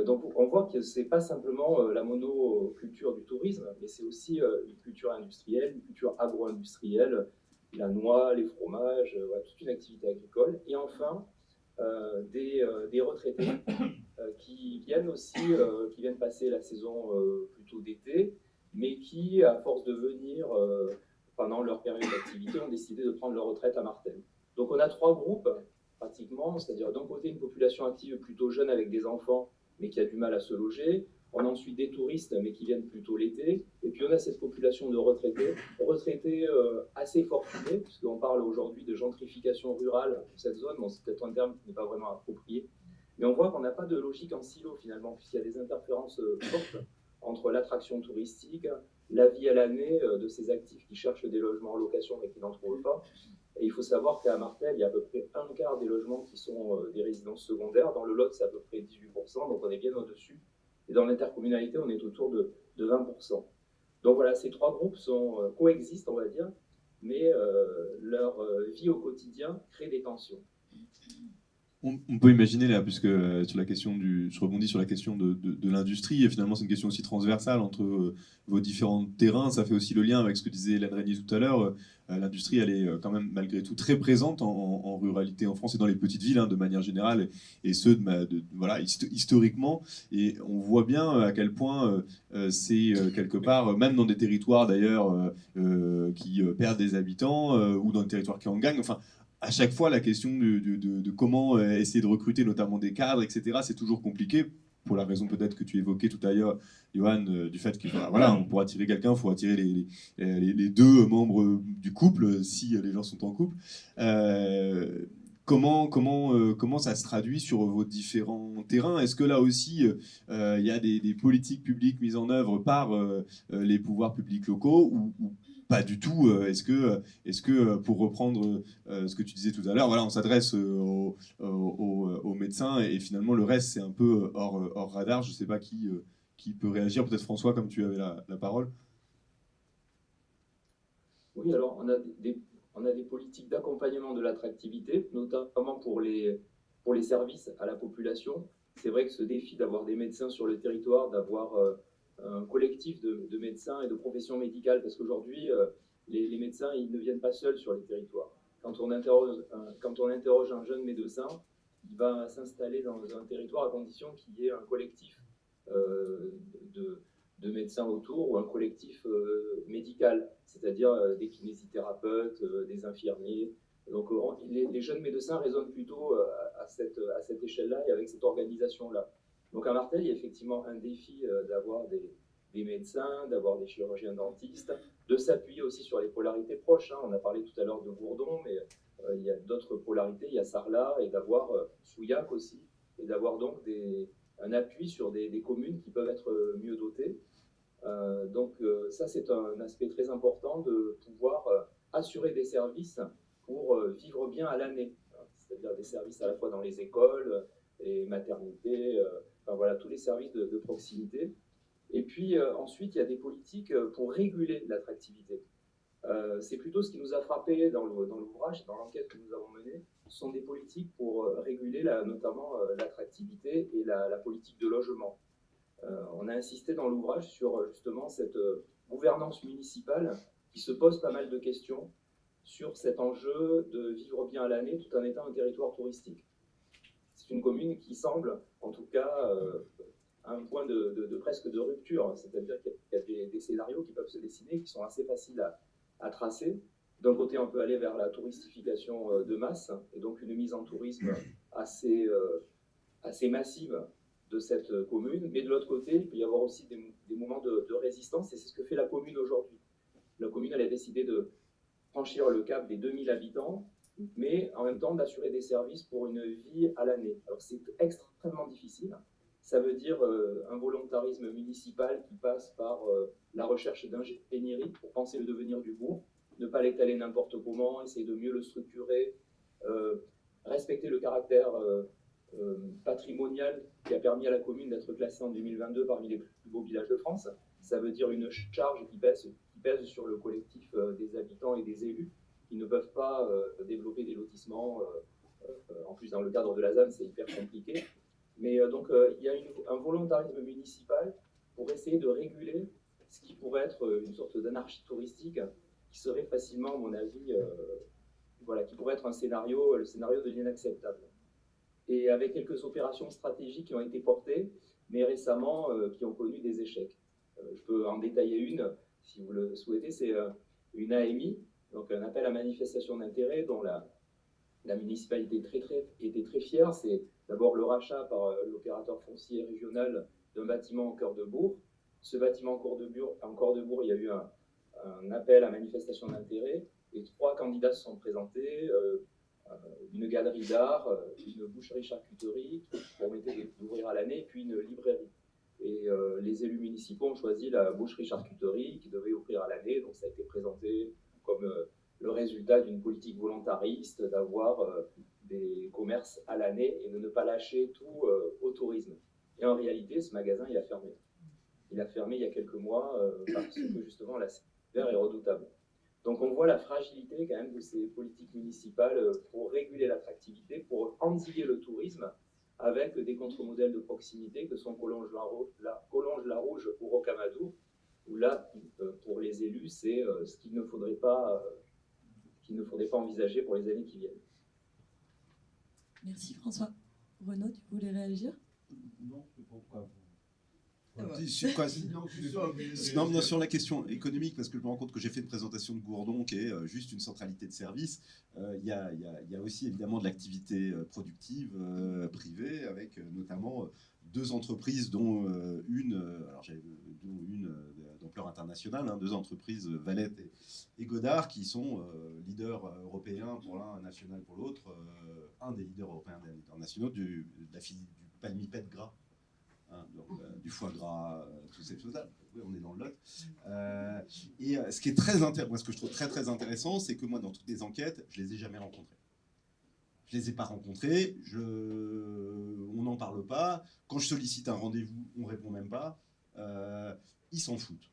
E: Donc on voit que ce n'est pas simplement la monoculture du tourisme, mais c'est aussi une culture industrielle, une culture agro-industrielle, la noix, les fromages, toute une activité agricole. Et enfin, des retraités qui viennent passer la saison plutôt d'été, mais qui, à force de venir pendant leur période d'activité, ont décidé de prendre leur retraite à Martel. Donc on a trois groupes, pratiquement, c'est-à-dire d'un côté une population active plutôt jeune avec des enfants, mais qui a du mal à se loger. On a ensuite des touristes, mais qui viennent plutôt l'été. Et puis puis on a cette population de retraités assez fortunés, puisqu'on parle aujourd'hui de gentrification rurale de cette zone. Bon, c'est peut-être un terme qui n'est pas vraiment approprié, mais on voit qu'on n'a pas de logique en silo finalement, puisqu'il y a des interférences fortes entre l'attraction touristique, la vie à l'année de ces actifs qui cherchent des logements en location mais qui n'en trouvent pas. Et il faut savoir qu'à Martel, il y a à peu près un quart des logements qui sont des résidences secondaires. Dans le Lot, c'est à peu près 18%, donc on est bien au-dessus. Et dans l'intercommunalité, on est autour de 20%. Donc voilà, ces trois groupes coexistent, on va dire, mais leur vie au quotidien crée des tensions.
B: On peut imaginer là, puisque sur la question je rebondis sur la question de l'industrie, et finalement c'est une question aussi transversale entre vos différents terrains, ça fait aussi le lien avec ce que disait Hélène Régnier tout à l'heure. L'industrie, elle est quand même malgré tout très présente en ruralité en France et dans les petites villes de manière générale, et ce voilà, historiquement, et on voit bien à quel point c'est quelque part, même dans des territoires d'ailleurs qui perdent des habitants, ou dans des territoires qui en gagnent, enfin, à chaque fois, la question de comment essayer de recruter notamment des cadres, etc., c'est toujours compliqué, pour la raison peut-être que tu évoquais tout à l'heure, Johan, du fait que voilà, on pour attirer quelqu'un, il faut attirer les deux membres du couple, si les gens sont en couple. Comment ça se traduit sur vos différents terrains? Est-ce que là aussi, il y a des politiques publiques mises en œuvre par les pouvoirs publics locaux, ou pas du tout? Est-ce que pour reprendre ce que tu disais tout à l'heure, voilà, on s'adresse aux médecins, et finalement le reste c'est un peu hors radar? Je ne sais pas qui peut réagir, peut-être François, comme tu avais la parole.
E: Oui, alors on a des politiques d'accompagnement de l'attractivité, notamment pour les services à la population. C'est vrai que ce défi d'avoir des médecins sur le territoire, d'avoir un collectif de médecins et de professions médicales, parce qu'aujourd'hui, les médecins, ils ne viennent pas seuls sur les territoires. Quand on interroge un jeune médecin, il va s'installer dans un territoire à condition qu'il y ait un collectif de médecins autour, ou un collectif médical, c'est-à-dire des kinésithérapeutes, des infirmiers. Donc les jeunes médecins raisonnent plutôt à cette échelle-là et avec cette organisation-là. Donc à Martel, il y a effectivement un défi d'avoir des médecins, d'avoir des chirurgiens dentistes, de s'appuyer aussi sur les polarités proches. On a parlé tout à l'heure de Gourdon, mais il y a d'autres polarités, il y a Sarlat, et d'avoir Souillac aussi, et d'avoir donc un appui sur des communes qui peuvent être mieux dotées. Donc ça, c'est un aspect très important, de pouvoir assurer des services pour vivre bien à l'année, c'est-à-dire des services à la fois dans les écoles, les maternités, enfin voilà, tous les services de proximité. Et puis ensuite, il y a des politiques pour réguler l'attractivité. C'est plutôt ce qui nous a frappé dans l'ouvrage, dans l'enquête que nous avons menée. Ce sont des politiques pour réguler notamment l'attractivité et la politique de logement. On a insisté dans l'ouvrage sur justement cette gouvernance municipale qui se pose pas mal de questions sur cet enjeu de vivre bien à l'année tout en étant un territoire touristique. C'est une commune qui semble, en tout cas, à un point de presque de rupture, c'est-à-dire qu'il y a des scénarios qui peuvent se dessiner, qui sont assez faciles à tracer. D'un côté, on peut aller vers la touristification de masse, et donc une mise en tourisme assez massive de cette commune, mais de l'autre côté, il peut y avoir aussi des moments de résistance, et c'est ce que fait la commune aujourd'hui. La commune, elle a décidé de franchir le cap des 2000 habitants, mais en même temps d'assurer des services pour une vie à l'année. Alors c'est extrêmement difficile. Ça veut dire un volontarisme municipal qui passe par la recherche d'ingénierie pour penser le devenir du bourg, ne pas l'étaler n'importe comment, essayer de mieux le structurer, respecter le caractère patrimonial qui a permis à la commune d'être classée en 2022 parmi les plus beaux villages de France. Ça veut dire une charge qui pèse sur le collectif des habitants et des élus qui ne peuvent pas développer des lotissements. En plus, dans le cadre de la ZAN, c'est hyper compliqué. Mais donc, il y a un volontarisme municipal pour essayer de réguler ce qui pourrait être une sorte d'anarchie touristique qui serait facilement, à mon avis, qui pourrait être le scénario de l'inacceptable. Et avec quelques opérations stratégiques qui ont été portées, mais récemment qui ont connu des échecs. Je peux en détailler une, si vous le souhaitez, c'est une AMI, donc un appel à manifestation d'intérêt dont la municipalité était très fière. C'est d'abord le rachat par l'opérateur foncier régional d'un bâtiment au cœur de bourg, Ce bâtiment en Cours-de-Bourg, il y a eu un appel à manifestation d'intérêt et 3 candidats se sont présentés, une galerie d'art, une boucherie-charcuterie qui permettait d'ouvrir à l'année, puis une librairie. Et les élus municipaux ont choisi la boucherie-charcuterie qui devait ouvrir à l'année, donc ça a été présenté comme le résultat d'une politique volontariste d'avoir des commerces à l'année et de ne pas lâcher tout au tourisme. Et en réalité, ce magasin, il a fermé. Il a fermé il y a quelques mois parce que justement la cyber est redoutable. Donc on voit la fragilité quand même de ces politiques municipales pour réguler l'attractivité, pour endiguer le tourisme avec des contre-modèles de proximité que sont Collonges-la-Rouge ou Rocamadour, où là, pour les élus, c'est ce qu'il ne faudrait pas envisager pour les années qui viennent.
A: Merci François. Renaud, tu voulais réagir?
F: Non, je ne sais pas pourquoi.
D: Non, sur la question économique, parce que je me rends compte que j'ai fait une présentation de Gourdon qui est juste une centralité de service. Il y a aussi évidemment de l'activité productive privée, avec notamment 2 entreprises, dont une d'ampleur internationale, 2 entreprises, Valette et Godard, qui sont leaders européens pour l'un, national pour l'autre, un des leaders européens internationaux du palmipède gras. Donc, du foie gras, toutes ces choses-là. Oui, on est dans le Lot. Et ce qui est moi, ce que je trouve très très intéressant, c'est que moi, dans toutes les enquêtes, je les ai jamais rencontrés. Je les ai pas rencontrés. On n'en parle pas. Quand je sollicite un rendez-vous, on répond même pas. Ils s'en foutent.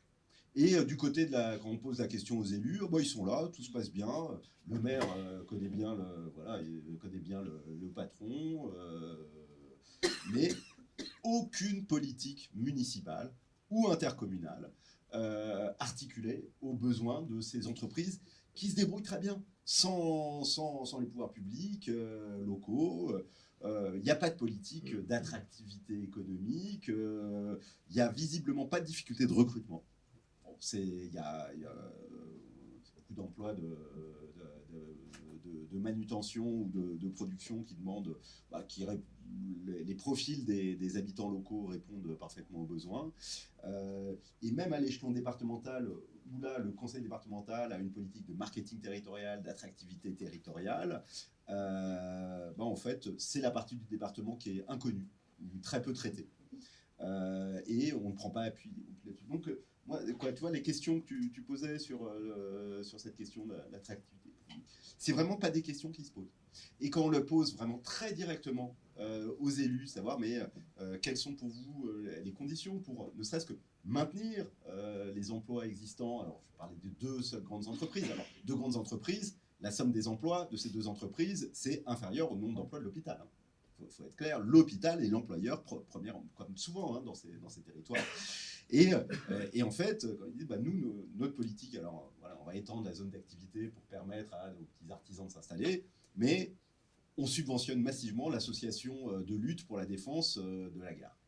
D: Et du côté quand on pose la question aux élus, ils sont là, tout se passe bien. Le maire connaît bien le patron, mais aucune politique municipale ou intercommunale articulée aux besoins de ces entreprises qui se débrouillent très bien, sans les pouvoirs publics locaux. Il n'y a pas de politique d'attractivité économique, il n'y a visiblement pas de difficulté de recrutement. Bon, il y a beaucoup d'emplois de manutention ou de production qui demandent, les profils des habitants locaux répondent parfaitement aux besoins. Et même à l'échelon départemental, où là, le conseil départemental a une politique de marketing territorial, d'attractivité territoriale, en fait, c'est la partie du département qui est inconnue, ou très peu traitée. Et on ne prend pas appui là-dessus. Donc, tu vois, les questions que tu posais sur cette question de l'attractivité, c'est vraiment pas des questions qui se posent. Et quand on le pose vraiment très directement aux élus, savoir quelles sont pour vous les conditions pour ne serait-ce que maintenir les emplois existants. Alors, je parlais de 2 seules grandes entreprises. Alors, 2 grandes entreprises, la somme des emplois de ces 2 entreprises, c'est inférieur au nombre d'emplois de l'hôpital. Il faut être clair, l'hôpital est l'employeur premier, comme souvent dans ces territoires. Et en fait, quand ils disent, nous, notre politique, alors voilà, on va étendre la zone d'activité pour permettre à nos petits artisans de s'installer, mais on subventionne massivement l'association de lutte pour la défense de la gare.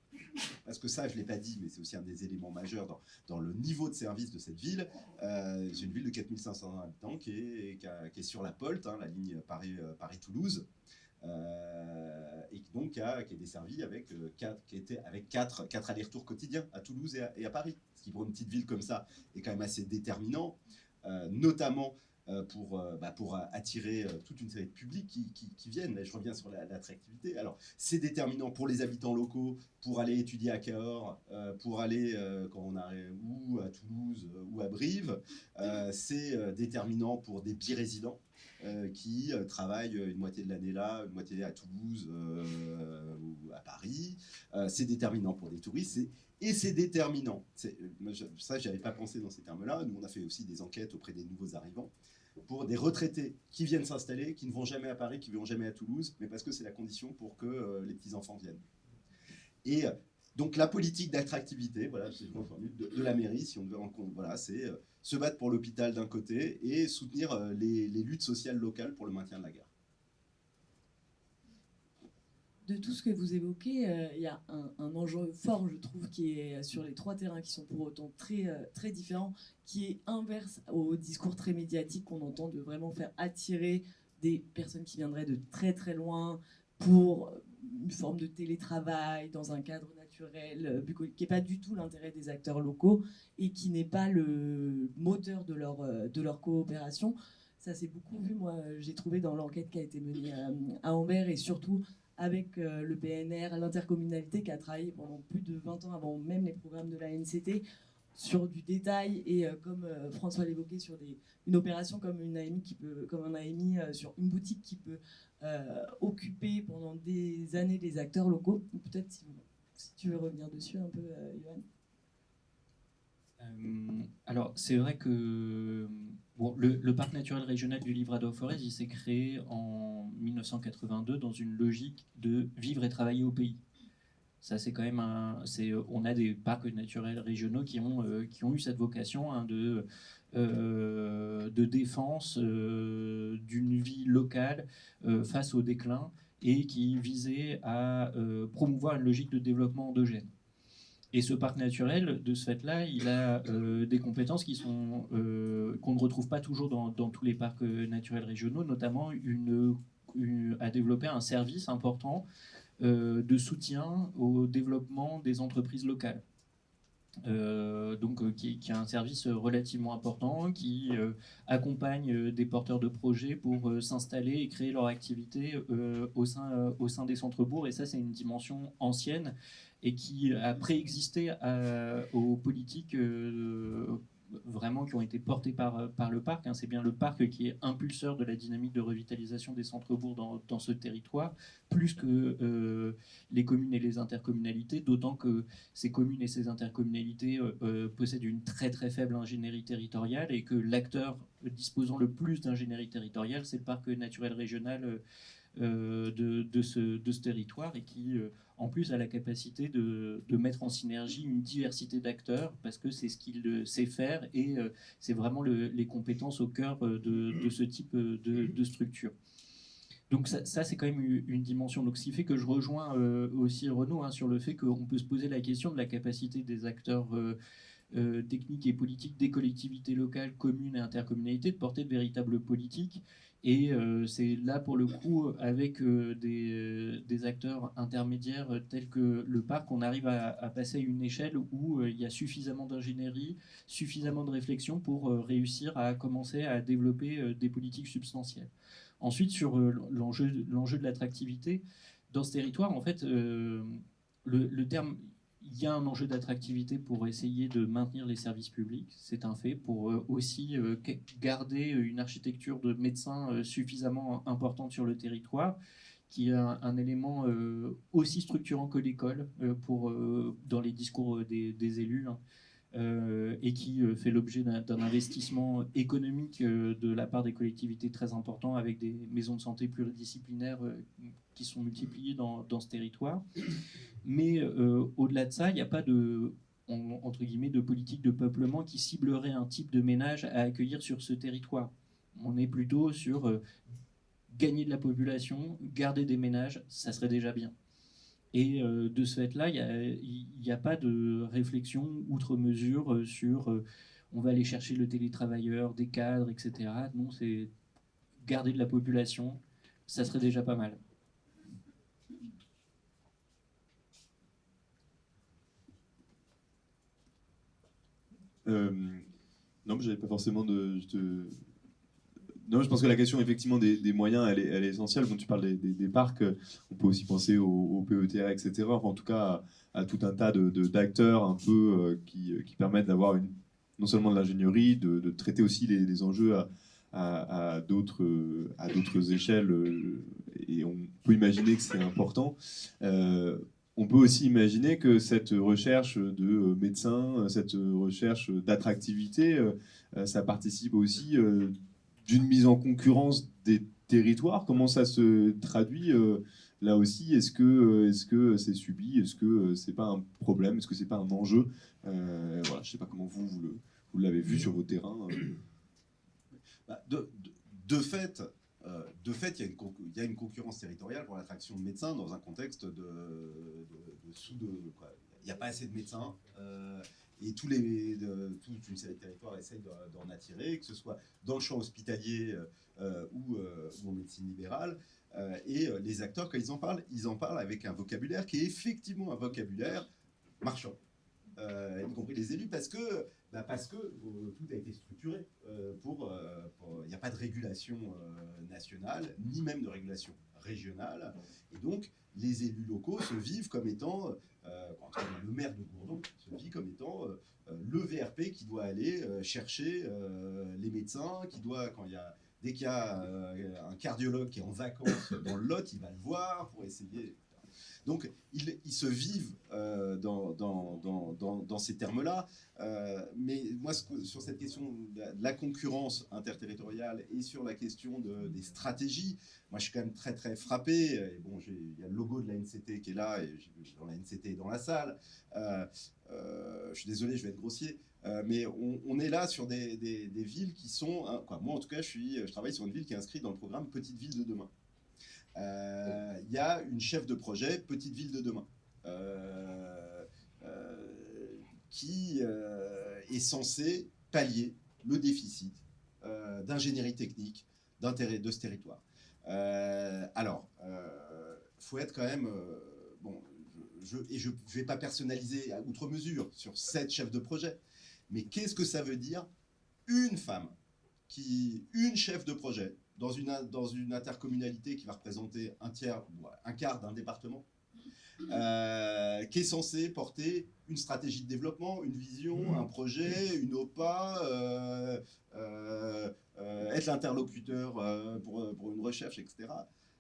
D: Parce que ça, je ne l'ai pas dit, mais c'est aussi un des éléments majeurs dans le niveau de service de cette ville. C'est une ville de 4500 habitants qui est sur la POLT, la ligne Paris-Toulouse, et donc qui est desservie avec 4 allers-retours quotidiens à Toulouse et à Paris. Ce qui, pour une petite ville comme ça, est quand même assez déterminant, notamment pour attirer toute une série de publics qui viennent. Là, je reviens sur l'attractivité. Alors, c'est déterminant pour les habitants locaux, pour aller étudier à Cahors, pour aller ou à Toulouse ou à Brive. C'est déterminant pour des bi-résidents qui travaillent une moitié de l'année là, une moitié à Toulouse ou à Paris. C'est déterminant pour des touristes. Et c'est déterminant. Ça, je n'avais pas pensé dans ces termes-là. Nous, on a fait aussi des enquêtes auprès des nouveaux arrivants pour des retraités qui viennent s'installer, qui ne vont jamais à Paris, qui ne vont jamais à Toulouse, mais parce que c'est la condition pour que les petits-enfants viennent. Et donc, la politique d'attractivité, voilà, c'est de la mairie, si on veut en compte, voilà, c'est se battre pour l'hôpital d'un côté et soutenir les luttes sociales locales pour le maintien de la gare.
A: De tout ce que vous évoquez, il y a un enjeu fort, je trouve, qui est sur les 3 terrains qui sont pour autant très, très différents, qui est inverse au discours très médiatique qu'on entend de vraiment faire attirer des personnes qui viendraient de très très loin pour une forme de télétravail dans un cadre naturel, qui n'est pas du tout l'intérêt des acteurs locaux et qui n'est pas le moteur de leur coopération. Ça s'est beaucoup vu, moi, j'ai trouvé dans l'enquête qui a été menée à Anvers, et surtout avec le PNR, l'intercommunalité qui a travaillé pendant plus de 20 ans avant même les programmes de la NCT sur du détail et comme François l'évoquait, sur une opération comme un AMI sur une boutique qui peut occuper pendant des années les acteurs locaux. Peut-être si tu veux revenir dessus un peu, Yoann.
C: Alors, c'est vrai que le parc naturel régional du Livradois-Forez, il s'est créé en 1982 dans une logique de vivre et travailler au pays. Ça, c'est quand même on a des parcs naturels régionaux qui ont eu cette vocation, hein, de défense d'une vie locale face au déclin, et qui visait à promouvoir une logique de développement endogène. Et ce parc naturel, de ce fait-là, il a des compétences qu'on ne retrouve pas toujours dans tous les parcs naturels régionaux, notamment à développer un service important de soutien au développement des entreprises locales. Qui a un service relativement important, qui accompagne des porteurs de projets pour s'installer et créer leur activité au sein des centres-bourgs. Et ça, c'est une dimension ancienne et qui a préexisté aux politiques vraiment qui ont été portées par le parc. Hein. C'est bien le parc qui est impulseur de la dynamique de revitalisation des centres-bourgs dans ce territoire, plus que les communes et les intercommunalités, d'autant que ces communes et ces intercommunalités possèdent une très très faible ingénierie territoriale, et que l'acteur disposant le plus d'ingénierie territoriale, c'est le parc naturel régional de ce territoire, et qui en plus a la capacité de mettre en synergie une diversité d'acteurs, parce que c'est ce qu'il sait faire, et c'est vraiment les compétences au cœur de ce type de structure. Donc ça c'est quand même une dimension. Donc, ce qui fait que je rejoins aussi Renaud, hein, sur le fait qu'on peut se poser la question de la capacité des acteurs techniques et politiques des collectivités locales, communes et intercommunalités de porter de véritables politiques. Et c'est là, pour le coup, avec des acteurs intermédiaires tels que le parc, on arrive à passer à une échelle où il y a suffisamment d'ingénierie, suffisamment de réflexion pour réussir à commencer à développer des politiques substantielles. Ensuite, sur l'enjeu de l'attractivité, dans ce territoire, en fait, le terme... Il y a un enjeu d'attractivité pour essayer de maintenir les services publics, c'est un fait, pour aussi garder une architecture de médecins suffisamment importante sur le territoire, qui est un élément aussi structurant que l'école dans les discours des élus, hein, et qui fait l'objet d'un investissement économique de la part des collectivités très important, avec des maisons de santé pluridisciplinaires qui sont multipliées dans ce territoire. Mais au-delà de ça, il n'y a pas entre guillemets, de politique de peuplement qui ciblerait un type de ménage à accueillir sur ce territoire. On est plutôt sur gagner de la population, garder des ménages, ça serait déjà bien. Et de ce fait-là, il n'y a pas de réflexion outre mesure sur on va aller chercher le télétravailleur, des cadres, etc. Non, c'est garder de la population, ça serait déjà pas mal.
B: Non, j'avais pas forcément Non, je pense que la question effectivement des moyens, elle est essentielle. Quand tu parles des parcs, on peut aussi penser au PETA, etc. Enfin, en tout cas, à tout un tas d'acteurs un peu qui permettent d'avoir non seulement de l'ingénierie, de traiter aussi les enjeux à d'autres échelles. Et on peut imaginer que c'est important. On peut aussi imaginer que cette recherche de médecins, cette recherche d'attractivité, ça participe aussi d'une mise en concurrence des territoires. Comment ça se traduit là aussi? Est-ce que c'est subi? Est-ce que c'est pas un problème? Est-ce que c'est pas un enjeu? Voilà, je sais pas comment vous l'avez vu sur vos terrains.
D: De fait, il y a une concurrence territoriale pour l'attraction de médecins dans un contexte il n'y a pas assez de médecins et toute une série de territoires essayent d'en attirer, que ce soit dans le champ hospitalier ou en médecine libérale. Et les acteurs, quand ils en parlent avec un vocabulaire qui est effectivement un vocabulaire marchand, y compris les élus, parce que tout a été structuré. Il n'y a pas de régulation nationale, ni même de régulation régionale. Et donc, les élus locaux se vivent comme étant, le maire de Gourdon se vit comme étant le VRP qui doit aller chercher les médecins, dès qu'il y a un cardiologue qui est en vacances dans le Lot, il va le voir pour essayer. Donc, ils se vivent dans ces termes-là. Mais moi, sur cette question de la concurrence interterritoriale et sur la question des stratégies, moi, je suis quand même très, très frappé. Et bon, il y a le logo de la NCT qui est là, et la NCT est dans la salle. Je suis désolé, je vais être grossier. Mais on est là sur des villes qui sont... moi, en tout cas, je travaille sur une ville qui est inscrite dans le programme Petite Ville de demain. Il y a une chef de projet Petite Ville de demain qui est censée pallier le déficit d'ingénierie technique de ce territoire. Alors, faut être quand même... je ne vais pas personnaliser à outre mesure sur cette chef de projet, mais qu'est-ce que ça veut dire une femme, une chef de projet, dans une intercommunalité qui va représenter un quart d'un département, qui est censé porter une stratégie de développement, une vision, un projet, une OPA, être l'interlocuteur pour une recherche, etc.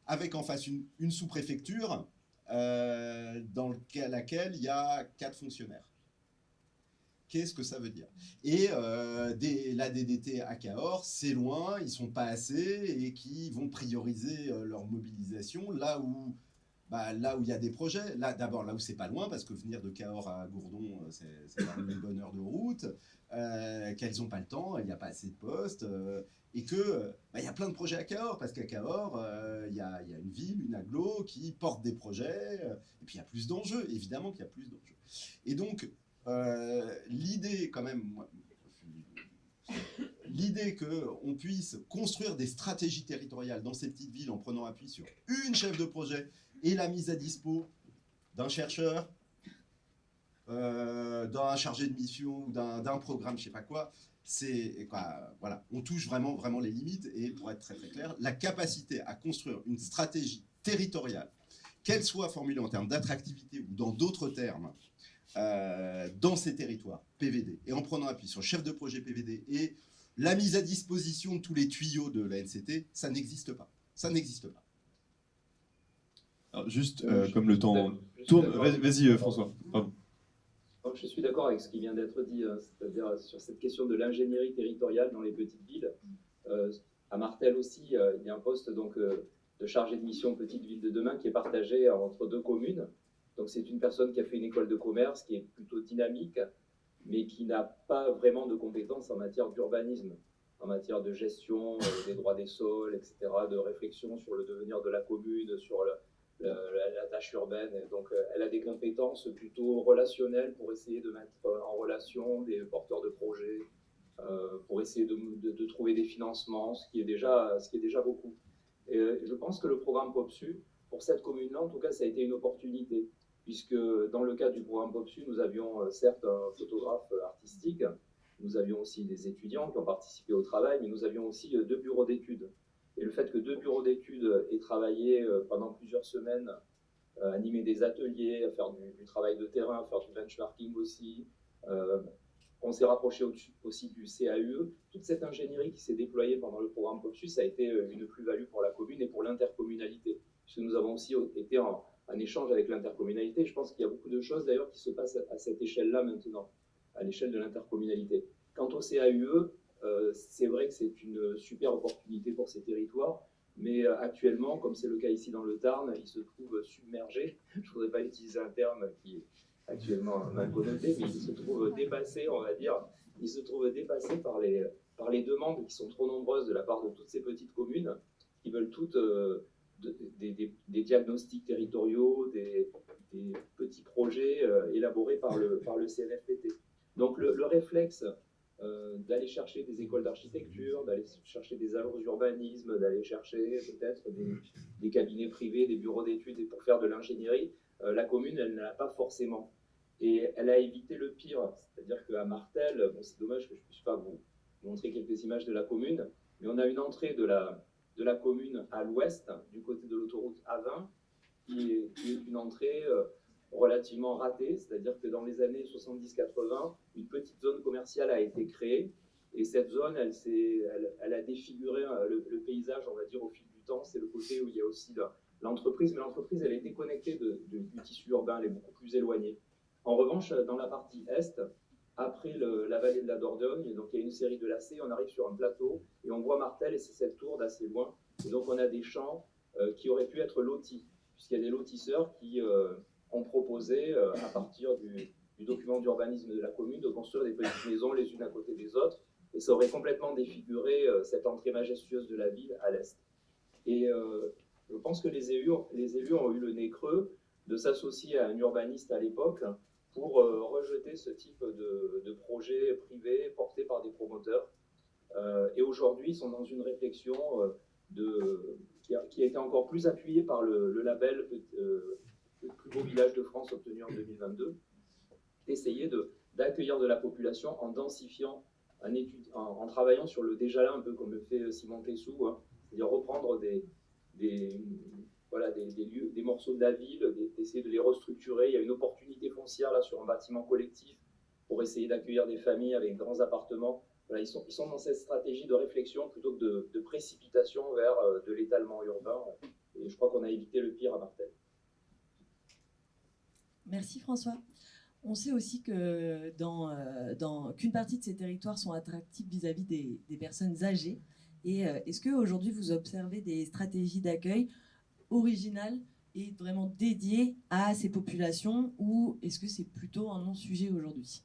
D: Avec en face une sous-préfecture dans laquelle il y a 4 fonctionnaires. Qu'est-ce que ça veut dire? Et la DDT à Cahors, c'est loin, ils ne sont pas assez et qui vont prioriser leur mobilisation là où il y a des projets. D'abord, là où c'est pas loin, parce que venir de Cahors à Gourdon, c'est une bonne heure de route, qu'elles n'ont pas le temps, il n'y a pas assez de postes, et qu'il y a plein de projets à Cahors, parce qu'à Cahors, il y a une ville, une agglo qui porte des projets, et puis il y a plus d'enjeux, évidemment qu'il y a plus d'enjeux. Et donc, l'idée quand même, l'idée qu'on puisse construire des stratégies territoriales dans ces petites villes en prenant appui sur une chef de projet et la mise à dispo d'un chercheur, d'un chargé de mission ou d'un programme, je sais pas quoi, voilà, on touche vraiment les limites. Et pour être très très clair, la capacité à construire une stratégie territoriale, qu'elle soit formulée en termes d'attractivité ou dans d'autres termes, dans ces territoires PVD, et en prenant appui sur le chef de projet PVD et la mise à disposition de tous les tuyaux de la NCT, ça n'existe pas. Ça n'existe pas.
B: Alors juste, comme le temps tourne... Vas-y, François. Pardon.
E: Je suis d'accord avec ce qui vient d'être dit, c'est-à-dire sur cette question de l'ingénierie territoriale dans les petites villes. À Martel aussi, il y a un poste donc, de chargé de mission Petite Ville de demain qui est partagé entre 2 communes. Donc c'est une personne qui a fait une école de commerce, qui est plutôt dynamique, mais qui n'a pas vraiment de compétences en matière d'urbanisme, en matière de gestion des droits des sols, etc., de réflexion sur le devenir de la commune, sur la tâche urbaine. Et donc elle a des compétences plutôt relationnelles pour essayer de mettre en relation des porteurs de projets, pour essayer de trouver des financements, ce qui est déjà beaucoup. Et je pense que le programme POPSU, pour cette commune-là, en tout cas, ça a été une opportunité, puisque dans le cadre du programme POPSU, nous avions certes un photographe artistique, nous avions aussi des étudiants qui ont participé au travail, mais nous avions aussi 2 bureaux d'études. Et le fait que 2 bureaux d'études aient travaillé pendant plusieurs semaines, animé des ateliers, à faire du travail de terrain, à faire du benchmarking aussi, on s'est rapproché aussi du CAUE. Toute cette ingénierie qui s'est déployée pendant le programme POPSU, ça a été une plus-value pour la commune et pour l'intercommunalité, puisque nous avons aussi été en échange avec l'intercommunalité. Je pense qu'il y a beaucoup de choses d'ailleurs qui se passent à cette échelle-là maintenant, à l'échelle de l'intercommunalité. Quant au CAUE, c'est vrai que c'est une super opportunité pour ces territoires, mais actuellement, comme c'est le cas ici dans le Tarn, ils se trouvent submergés. Je ne voudrais pas utiliser un terme qui est actuellement mal connoté, mais ils se trouvent dépassés, on va dire. Ils se trouvent dépassés par les demandes qui sont trop nombreuses de la part de toutes ces petites communes qui veulent toutes des diagnostics territoriaux, des petits projets élaborés par le CNFPT. Donc le réflexe d'aller chercher des écoles d'architecture, d'aller chercher des agences d'urbanisme, d'aller chercher peut-être des cabinets privés, des bureaux d'études pour faire de l'ingénierie. La commune, elle ne l'a pas forcément. Et elle a évité le pire. C'est-à-dire qu'à Martel, bon, c'est dommage que je ne puisse pas vous montrer quelques images de la commune, mais on a une entrée de la commune à l'ouest, du côté de l'autoroute A20, qui est une entrée relativement ratée, c'est-à-dire que dans les années 70-80, une petite zone commerciale a été créée, et cette zone, elle a défiguré le paysage, on va dire, au fil du temps. C'est le côté où il y a aussi l'entreprise, mais l'entreprise, elle est déconnectée du tissu urbain, elle est beaucoup plus éloignée. En revanche, dans la partie est, après la vallée de la Dordogne, donc il y a une série de lacets, on arrive sur un plateau, et on voit Martel, et c'est cette tour d'assez loin, et donc on a des champs qui auraient pu être lotis, puisqu'il y a des lotisseurs qui ont proposé, à partir du document d'urbanisme de la commune, de construire des petites maisons les unes à côté des autres, et ça aurait complètement défiguré cette entrée majestueuse de la ville à l'est. Et je pense que les élus ont eu le nez creux de s'associer à un urbaniste à l'époque pour rejeter ce type de projet privé porté par des promoteurs. Et aujourd'hui, ils sont dans une réflexion qui a été encore plus appuyée par le label le plus beau village de France obtenu en 2022, d'essayer d'accueillir de la population en densifiant, en travaillant sur le déjà là, un peu comme le fait Simon Tessou, hein, c'est-à-dire reprendre des lieux, des morceaux de la ville, d'essayer de les restructurer. Il y a une opportunité foncière là sur un bâtiment collectif pour essayer d'accueillir des familles avec grands appartements. Voilà, ils sont dans cette stratégie de réflexion plutôt que de précipitation vers de l'étalement urbain. Et je crois qu'on a évité le pire à Martel.
A: Merci François. On sait aussi que qu'une partie de ces territoires sont attractifs vis-à-vis des personnes âgées. Et est-ce qu'aujourd'hui, vous observez des stratégies d'accueil originales et vraiment dédiées à ces populations, ou est-ce que c'est plutôt un non-sujet aujourd'hui ?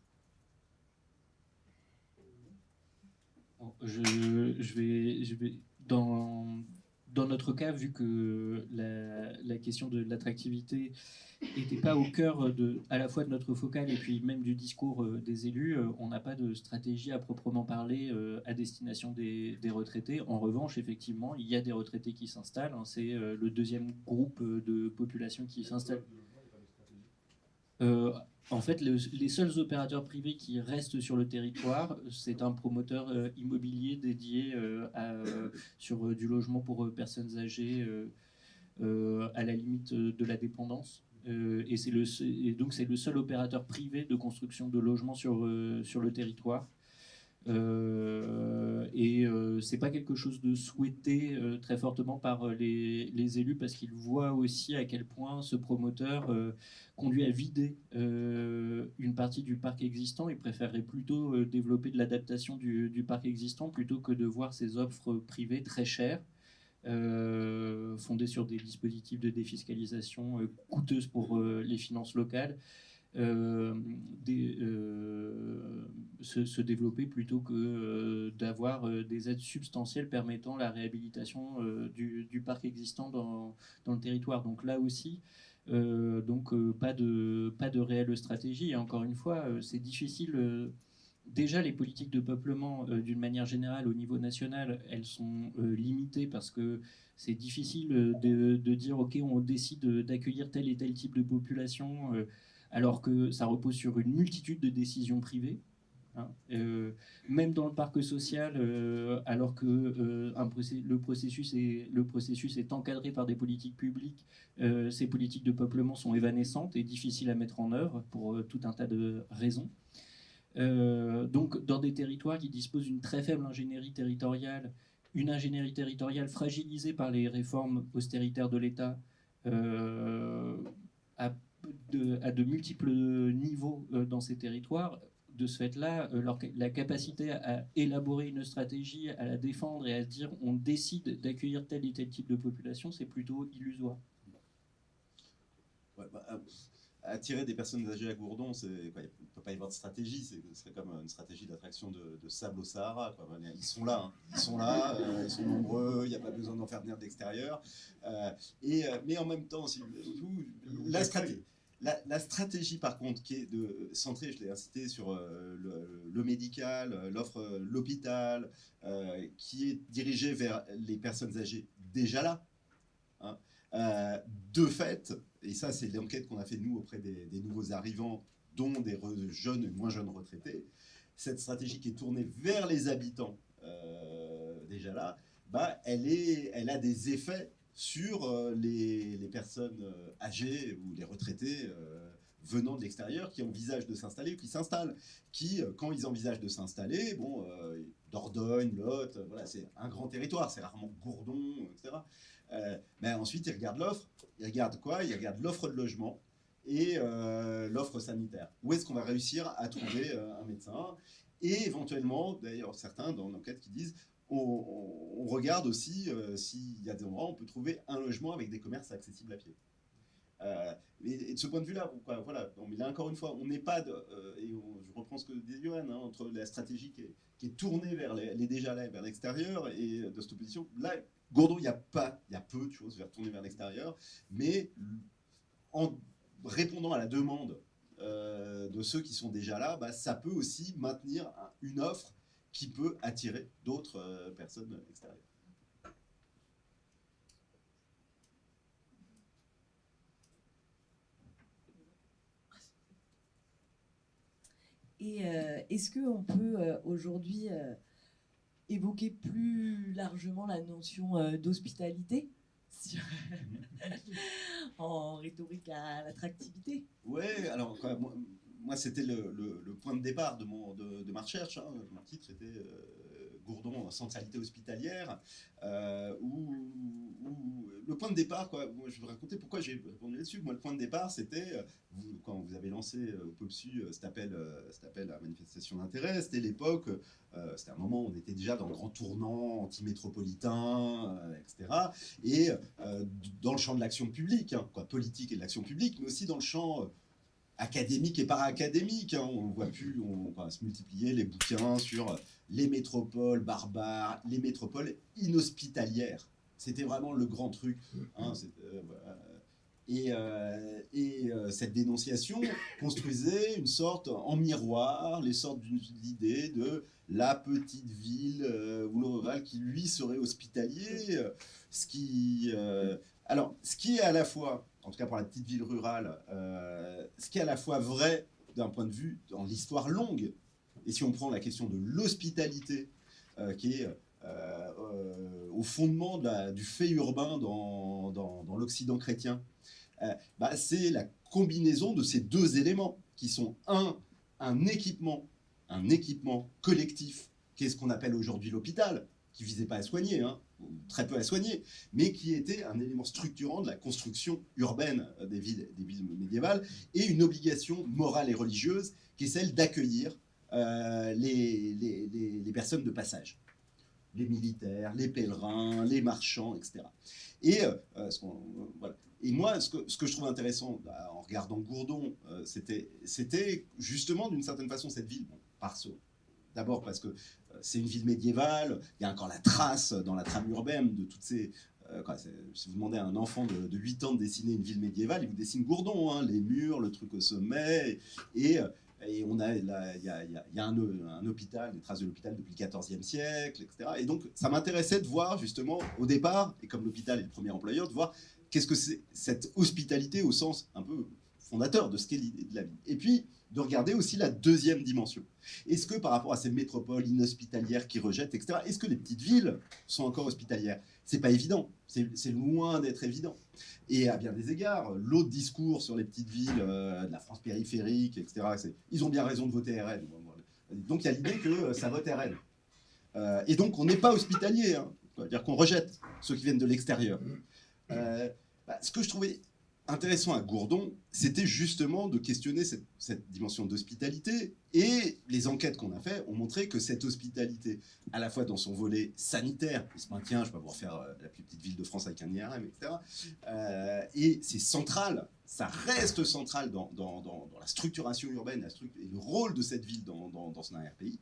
C: Je vais dans notre cas, vu que la question de l'attractivité n'était pas au cœur à la fois de notre focale et puis même du discours des élus, on n'a pas de stratégie à proprement parler à destination des retraités. En revanche, effectivement, il y a des retraités qui s'installent. Hein, c'est le deuxième groupe de population qui s'installe. En fait, les seuls opérateurs privés qui restent sur le territoire, c'est un promoteur immobilier dédié sur du logement pour personnes âgées à la limite de la dépendance. Et donc c'est le seul opérateur privé de construction de logements sur le territoire. C'est pas quelque chose de souhaité très fortement par les élus, parce qu'ils voient aussi à quel point ce promoteur conduit à vider une partie du parc existant. Ils préféreraient plutôt développer de l'adaptation du parc existant plutôt que de voir ces offres privées très chères, fondées sur des dispositifs de défiscalisation coûteuses pour les finances locales, se développer plutôt que d'avoir des aides substantielles permettant la réhabilitation du parc existant dans le territoire. Donc là aussi, pas de réelle stratégie. Et encore une fois, c'est difficile. Déjà, les politiques de peuplement, d'une manière générale, au niveau national, elles sont limitées parce que c'est difficile de dire « Ok, on décide d'accueillir tel et tel type de population », alors que ça repose sur une multitude de décisions privées. Hein. Même dans le parc social, alors que le processus est encadré par des politiques publiques, ces politiques de peuplement sont évanescentes et difficiles à mettre en œuvre pour tout un tas de raisons. Donc, dans des territoires qui disposent d'une très faible ingénierie territoriale, une ingénierie territoriale fragilisée par les réformes austéritaires de l'État, à de multiples niveaux dans ces territoires, de ce fait-là, la capacité à élaborer une stratégie, à la défendre et à se dire on décide d'accueillir tel et tel type de population, c'est plutôt illusoire.
D: Ouais, attirer des personnes âgées à Gourdon, il ne peut pas y avoir de stratégie, ce serait comme une stratégie d'attraction de sable au Sahara, quoi. Ils sont là, ils sont nombreux, il n'y a pas besoin d'en faire venir d'extérieur. Mais en même temps, La stratégie, par contre, qui est de centrer, je l'ai incité sur le médical, l'offre, l'hôpital, qui est dirigée vers les personnes âgées déjà là, hein, de fait, et ça c'est l'enquête qu'on a fait nous auprès des nouveaux arrivants, dont des jeunes et moins jeunes retraités, cette stratégie qui est tournée vers les habitants déjà là, bah, elle a des effets sur les personnes âgées ou les retraités venant de l'extérieur qui envisagent de s'installer ou qui s'installent, qui, quand ils envisagent de s'installer, bon, Dordogne, Lot, voilà, c'est un grand territoire, c'est rarement Gourdon, etc. Mais ensuite, ils regardent l'offre. Ils regardent quoi? Ils regardent l'offre de logement et l'offre sanitaire. Où est-ce qu'on va réussir à trouver un médecin? Et éventuellement, d'ailleurs, certains dans l'enquête qui disent on regarde aussi s'il y a des endroits où on peut trouver un logement avec des commerces accessibles à pied. Et de ce point de vue-là, voilà. Non, mais là encore une fois, on n'est pas je reprends ce que dit Johan, hein, entre la stratégie qui est tournée vers les déjà là, vers l'extérieur, et de cette opposition. Là, Gourdon, il y a peu de choses vers tourner vers l'extérieur, mais en répondant à la demande de ceux qui sont déjà là, bah, ça peut aussi maintenir une offre qui peut attirer d'autres personnes extérieures.
A: Et est-ce qu'on peut aujourd'hui évoquer plus largement la notion d'hospitalité en rhétorique à l'attractivité?
D: Ouais, alors quoi, moi c'était le point de départ de ma recherche. Hein. Mon titre était Gourdon, centralité hospitalière, où le point de départ, quoi, moi, je vais raconter pourquoi j'ai répondu là-dessus. Moi, le point de départ, c'était quand vous avez lancé au POPSU cet appel à manifestation d'intérêt, c'était l'époque, c'était un moment où on était déjà dans le grand tournant anti-métropolitain, etc. Et dans le champ de l'action publique, hein, quoi, politique et de l'action publique, mais aussi dans le champ académique et para-académique. Hein. On voit plus, on va se multiplier les bouquins sur les métropoles barbares, les métropoles inhospitalières. C'était vraiment le grand truc. Hein. Cette dénonciation construisait une sorte, en miroir, les sortes d'idée de la petite ville ou le rural qui, lui, serait hospitalier. Ce qui est à la fois, en tout cas pour la petite ville rurale, ce qui est à la fois vrai d'un point de vue dans l'histoire longue, et si on prend la question de l'hospitalité, qui est au fondement du fait urbain dans l'Occident chrétien, c'est la combinaison de ces deux éléments qui sont un équipement collectif, qui est ce qu'on appelle aujourd'hui l'hôpital, qui visait pas à soigner, hein, très peu à soigner, mais qui était un élément structurant de la construction urbaine des villes médiévales, et une obligation morale et religieuse qui est celle d'accueillir les personnes de passage, les militaires, les pèlerins, les marchands, etc. Et voilà. Et moi, ce que je trouve intéressant en regardant Gourdon, c'était justement d'une certaine façon cette ville. Bon, d'abord parce que c'est une ville médiévale, il y a encore la trace dans la trame urbaine de toutes ces... si vous demandez à un enfant de 8 ans de dessiner une ville médiévale, il vous dessine Gourdon, hein, les murs, le truc au sommet, et on a il y a un hôpital, des traces de l'hôpital depuis le XIVe siècle, etc. Et donc, ça m'intéressait de voir justement au départ, et comme l'hôpital est le premier employeur, de voir qu'est-ce que c'est cette hospitalité au sens un peu fondateur de ce qu'est l'idée de la ville. Et puis, de regarder aussi la deuxième dimension. Est-ce que par rapport à ces métropoles inhospitalières qui rejettent, etc., est-ce que les petites villes sont encore hospitalières? C'est pas évident, c'est loin d'être évident. Et à bien des égards, l'autre discours sur les petites villes de la France périphérique, etc., ils ont bien raison de voter RN. Donc il y a l'idée que ça vote RN. Et donc on n'est pas hospitalier, hein. C'est-à-dire qu'on rejette ceux qui viennent de l'extérieur. Ce que je trouvais intéressant à Gourdon, c'était justement de questionner cette dimension d'hospitalité, et les enquêtes qu'on a faites ont montré que cette hospitalité, à la fois dans son volet sanitaire, il se maintient, je ne vais pas vous refaire la plus petite ville de France avec un IRM, etc., et c'est central, ça reste central dans la structuration urbaine et le rôle de cette ville dans son arrière-pays.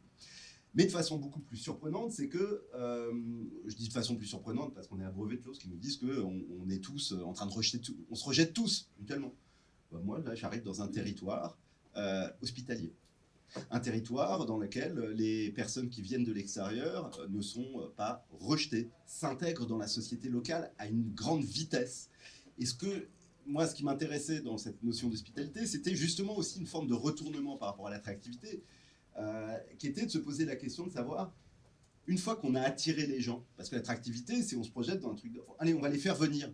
D: Mais de façon beaucoup plus surprenante, c'est que, je dis de façon plus surprenante parce qu'on est abreuvé de choses qui nous disent qu'on est tous en train de rejeter tout, on se rejette tous mutuellement. Moi, là, j'arrive dans un territoire hospitalier. Un territoire dans lequel les personnes qui viennent de l'extérieur ne sont pas rejetées, s'intègrent dans la société locale à une grande vitesse. Et moi, ce qui m'intéressait dans cette notion d'hospitalité, c'était justement aussi une forme de retournement par rapport à l'attractivité, qui était de se poser la question de savoir, une fois qu'on a attiré les gens, parce que l'attractivité, c'est on se projette dans un truc de, allez, on va les faire venir.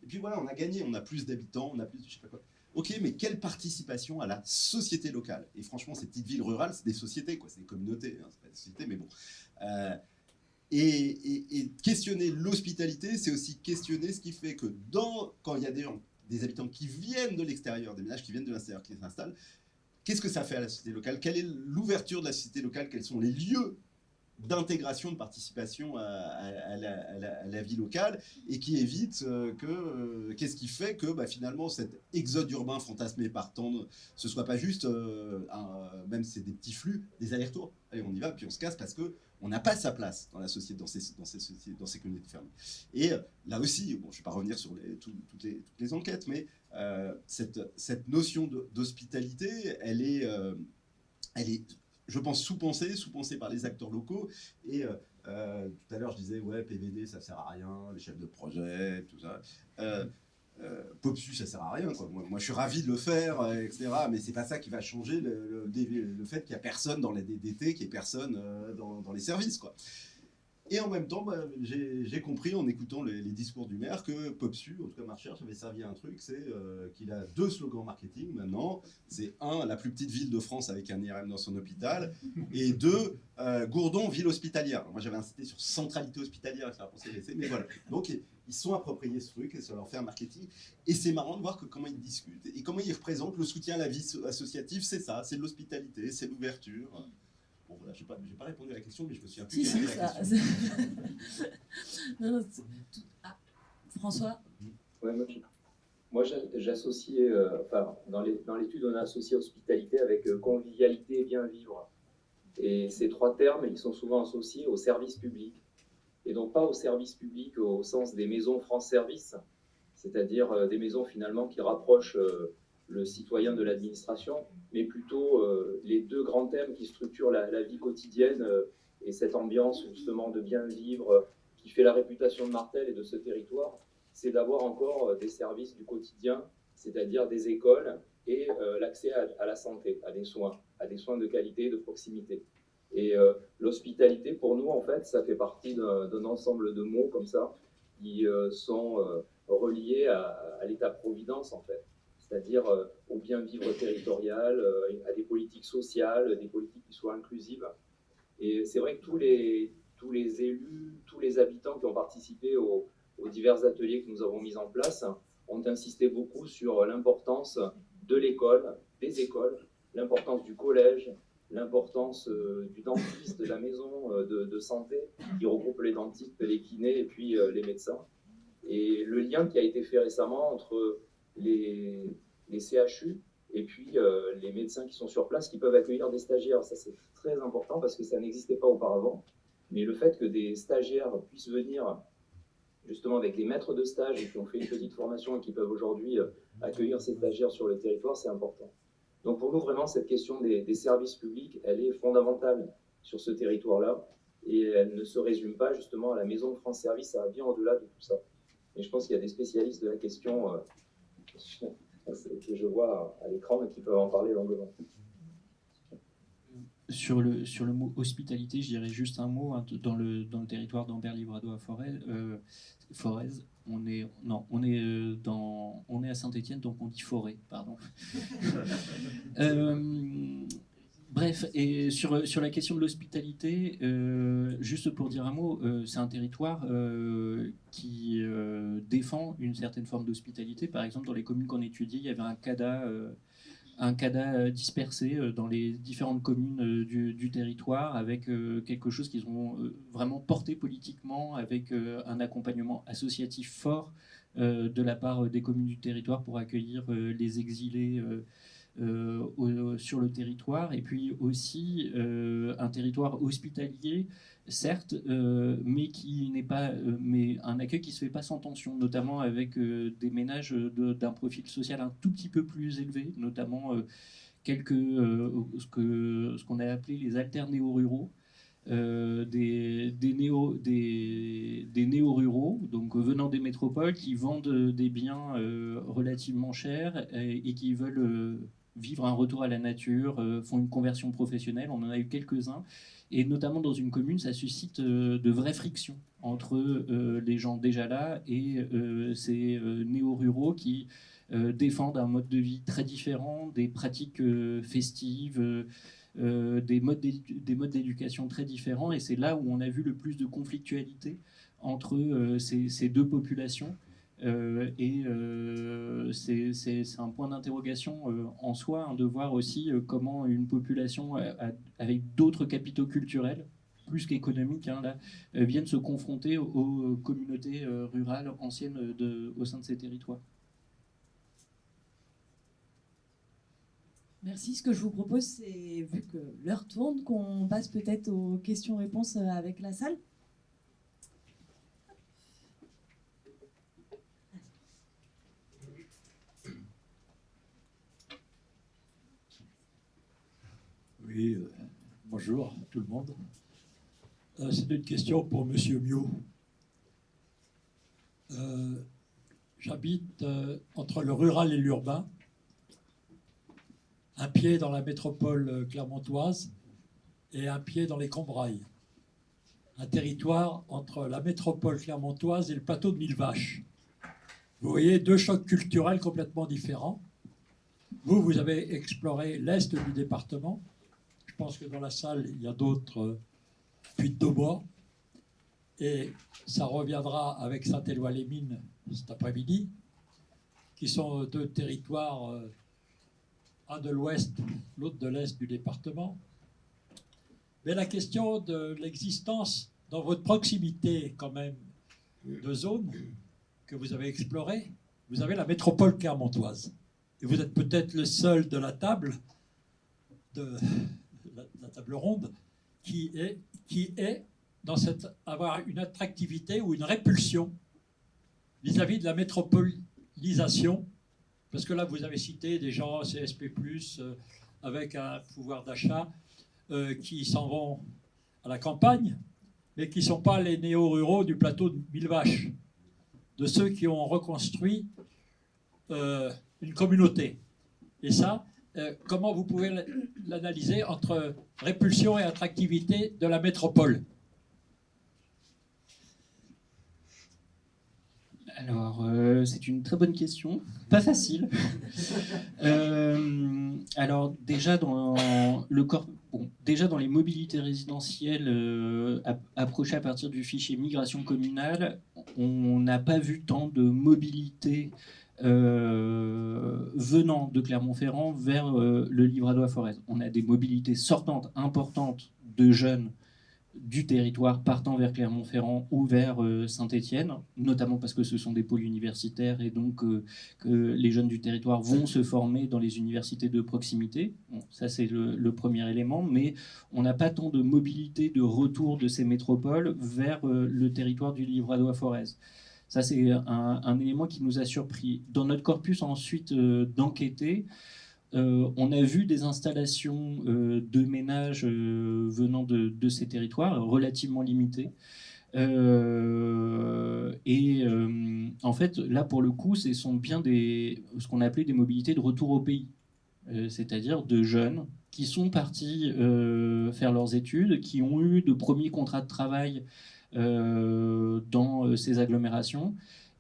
D: Et puis voilà, on a gagné, on a plus d'habitants, on a plus de je sais pas quoi. Ok, mais quelle participation à la société locale? Et franchement, ces petites villes rurales, c'est des sociétés, quoi, c'est des communautés, hein, c'est pas des sociétés, mais bon. Et questionner l'hospitalité, c'est aussi questionner ce qui fait que quand il y a des habitants qui viennent de l'extérieur, des ménages qui viennent de l'extérieur, qui s'installent, qu'est-ce que ça fait à la société locale? Quelle est l'ouverture de la société locale? Quels sont les lieux d'intégration, de participation à la vie locale, et qui évite qu'est-ce qui fait que finalement cet exode urbain fantasmé par tant, ce soit pas juste, même c'est des petits flux, des allers-retours. Allez, on y va, puis on se casse parce qu'on n'a pas sa place dans la société, dans ces communautés fermées. Et là aussi, bon, je ne vais pas revenir sur toutes les enquêtes, mais cette notion d'hospitalité, elle est, je pense, sous-pensée par les acteurs locaux. Et tout à l'heure, je disais, ouais, PVD, ça sert à rien, les chefs de projet, tout ça. POPSU, ça sert à rien, quoi. Moi, je suis ravi de le faire, etc. Mais c'est pas ça qui va changer le fait qu'il n'y a personne dans les DDT, qu'il n'y ait personne dans les services, quoi. Et en même temps, j'ai compris en écoutant les discours du maire que POPSU, en tout cas ma recherche, avait servi à un truc, c'est qu'il a 2 slogans marketing maintenant. C'est 1, la plus petite ville de France avec un IRM dans son hôpital, et 2, Gourdon, ville hospitalière. Moi j'avais insisté sur centralité hospitalière, mais voilà. Donc ils sont appropriés ce truc et ça leur fait un marketing. Et c'est marrant de voir comment ils discutent et comment ils représentent le soutien à la vie associative. C'est ça, c'est de l'hospitalité, c'est l'ouverture. Bon, voilà, je n'ai pas répondu à la question, mais je me souviens plus.
A: Si, la question. Non, François.
E: Ouais, moi j'associais, dans l'étude, on a associé hospitalité avec convivialité et bien vivre. Et ces 3 termes, ils sont souvent associés au service public. Et donc pas au service public au sens des maisons France Service, c'est-à-dire des maisons finalement qui rapprochent le citoyen de l'administration, mais plutôt les 2 grands thèmes qui structurent la vie quotidienne et cette ambiance justement de bien vivre qui fait la réputation de Martel et de ce territoire, c'est d'avoir encore des services du quotidien, c'est-à-dire des écoles et l'accès à la santé, à des soins de qualité, de proximité. Et l'hospitalité, pour nous, en fait, ça fait partie d'un ensemble de mots comme ça qui sont reliés à l'État-providence, en fait. C'est-à-dire au bien vivre territorial, à des politiques sociales, des politiques qui soient inclusives. Et c'est vrai que tous les élus, tous les habitants qui ont participé aux divers ateliers que nous avons mis en place ont insisté beaucoup sur l'importance de l'école, des écoles, l'importance du collège, l'importance du dentiste, de la maison de santé qui regroupe les dentistes, les kinés et puis les médecins. Et le lien qui a été fait récemment entre les CHU et puis les médecins qui sont sur place qui peuvent accueillir des stagiaires. Ça, c'est très important parce que ça n'existait pas auparavant. Mais le fait que des stagiaires puissent venir justement avec les maîtres de stage et qui ont fait une petite formation et qui peuvent aujourd'hui accueillir ces stagiaires sur le territoire, c'est important. Donc pour nous, vraiment, cette question des services publics, elle est fondamentale sur ce territoire-là et elle ne se résume pas justement à la maison France Service, ça va bien au-delà de tout ça. Et je pense qu'il y a des spécialistes de la question que je vois à l'écran et qui peuvent en parler longuement.
C: Sur le mot hospitalité, je dirais juste un mot. Dans le territoire d'Ambert-Livradois-Forez, on est à Saint-Étienne, donc on dit forêt, pardon. Bref, et sur la question de l'hospitalité, juste pour dire un mot, c'est un territoire qui défend une certaine forme d'hospitalité. Par exemple, dans les communes qu'on étudie, il y avait un CADA dispersé dans les différentes communes du territoire, avec quelque chose qu'ils ont vraiment porté politiquement, avec un accompagnement associatif fort de la part des communes du territoire pour accueillir les exilés sur le territoire, et puis aussi un territoire hospitalier, certes, mais qui n'est pas, mais un accueil qui se fait pas sans tension, notamment avec des ménages d'un profil social un tout petit peu plus élevé, notamment ce qu'on a appelé les néo-ruraux, des néo-ruraux, donc venant des métropoles, qui vendent des biens relativement chers et qui veulent vivre un retour à la nature, font une conversion professionnelle. On en a eu quelques-uns. Et notamment dans une commune, ça suscite de vraies frictions entre les gens déjà là et ces néo-ruraux qui défendent un mode de vie très différent, des pratiques festives, des modes d'éducation très différents. Et c'est là où on a vu le plus de conflictualité entre ces deux populations. C'est un point d'interrogation en soi, hein, de voir aussi comment une population avec d'autres capitaux culturels, plus qu'économiques, hein, là, viennent se confronter aux communautés rurales anciennes au sein de ces territoires.
A: Merci. Ce que je vous propose, c'est, vu que l'heure tourne, qu'on passe peut-être aux questions-réponses avec la salle.
G: Oui, bonjour tout le monde. C'est une question pour Monsieur Miot. J'habite entre le rural et l'urbain, un pied dans la métropole clermontoise et un pied dans les Combrailles. Un territoire entre la métropole clermontoise et le plateau de Millevaches. Vous voyez, deux chocs culturels complètement différents. Vous avez exploré l'est du département. Je pense que dans la salle, il y a d'autres puits de bois. Et ça reviendra avec Saint-Éloi-les-Mines cet après-midi, qui sont deux territoires, un de l'ouest, l'autre de l'est du département. Mais la question de l'existence dans votre proximité, quand même, de zones que vous avez explorées, vous avez la métropole clermontoise. Et vous êtes peut-être le seul de la table, de la table ronde, qui est dans avoir une attractivité ou une répulsion vis-à-vis de la métropolisation. Parce que là, vous avez cité des gens CSP+, avec un pouvoir d'achat, qui s'en vont à la campagne, mais qui ne sont pas les néo-ruraux du plateau de Millevaches, de ceux qui ont reconstruit une communauté. Et ça, comment vous pouvez l'analyser entre répulsion et attractivité de la métropole?
C: Alors, c'est une très bonne question, pas facile. Alors, déjà dans les mobilités résidentielles approchées à partir du fichier migration communale, on n'a pas vu tant de mobilité venant de Clermont-Ferrand vers le Livradois-Forez. On a des mobilités sortantes importantes de jeunes du territoire partant vers Clermont-Ferrand ou vers Saint-Étienne, notamment parce que ce sont des pôles universitaires et donc que les jeunes du territoire vont se former dans les universités de proximité. Bon, ça, c'est le premier élément, mais on n'a pas tant de mobilité de retour de ces métropoles vers le territoire du Livradois-Forez. Ça, c'est un élément qui nous a surpris. Dans notre corpus, ensuite, d'enquêter, on a vu des installations de ménages venant de ces territoires relativement limitées. En fait, là, pour le coup, ce sont bien ce qu'on appelait des mobilités de retour au pays. C'est-à-dire de jeunes qui sont partis faire leurs études, qui ont eu de premiers contrats de travail dans ces agglomérations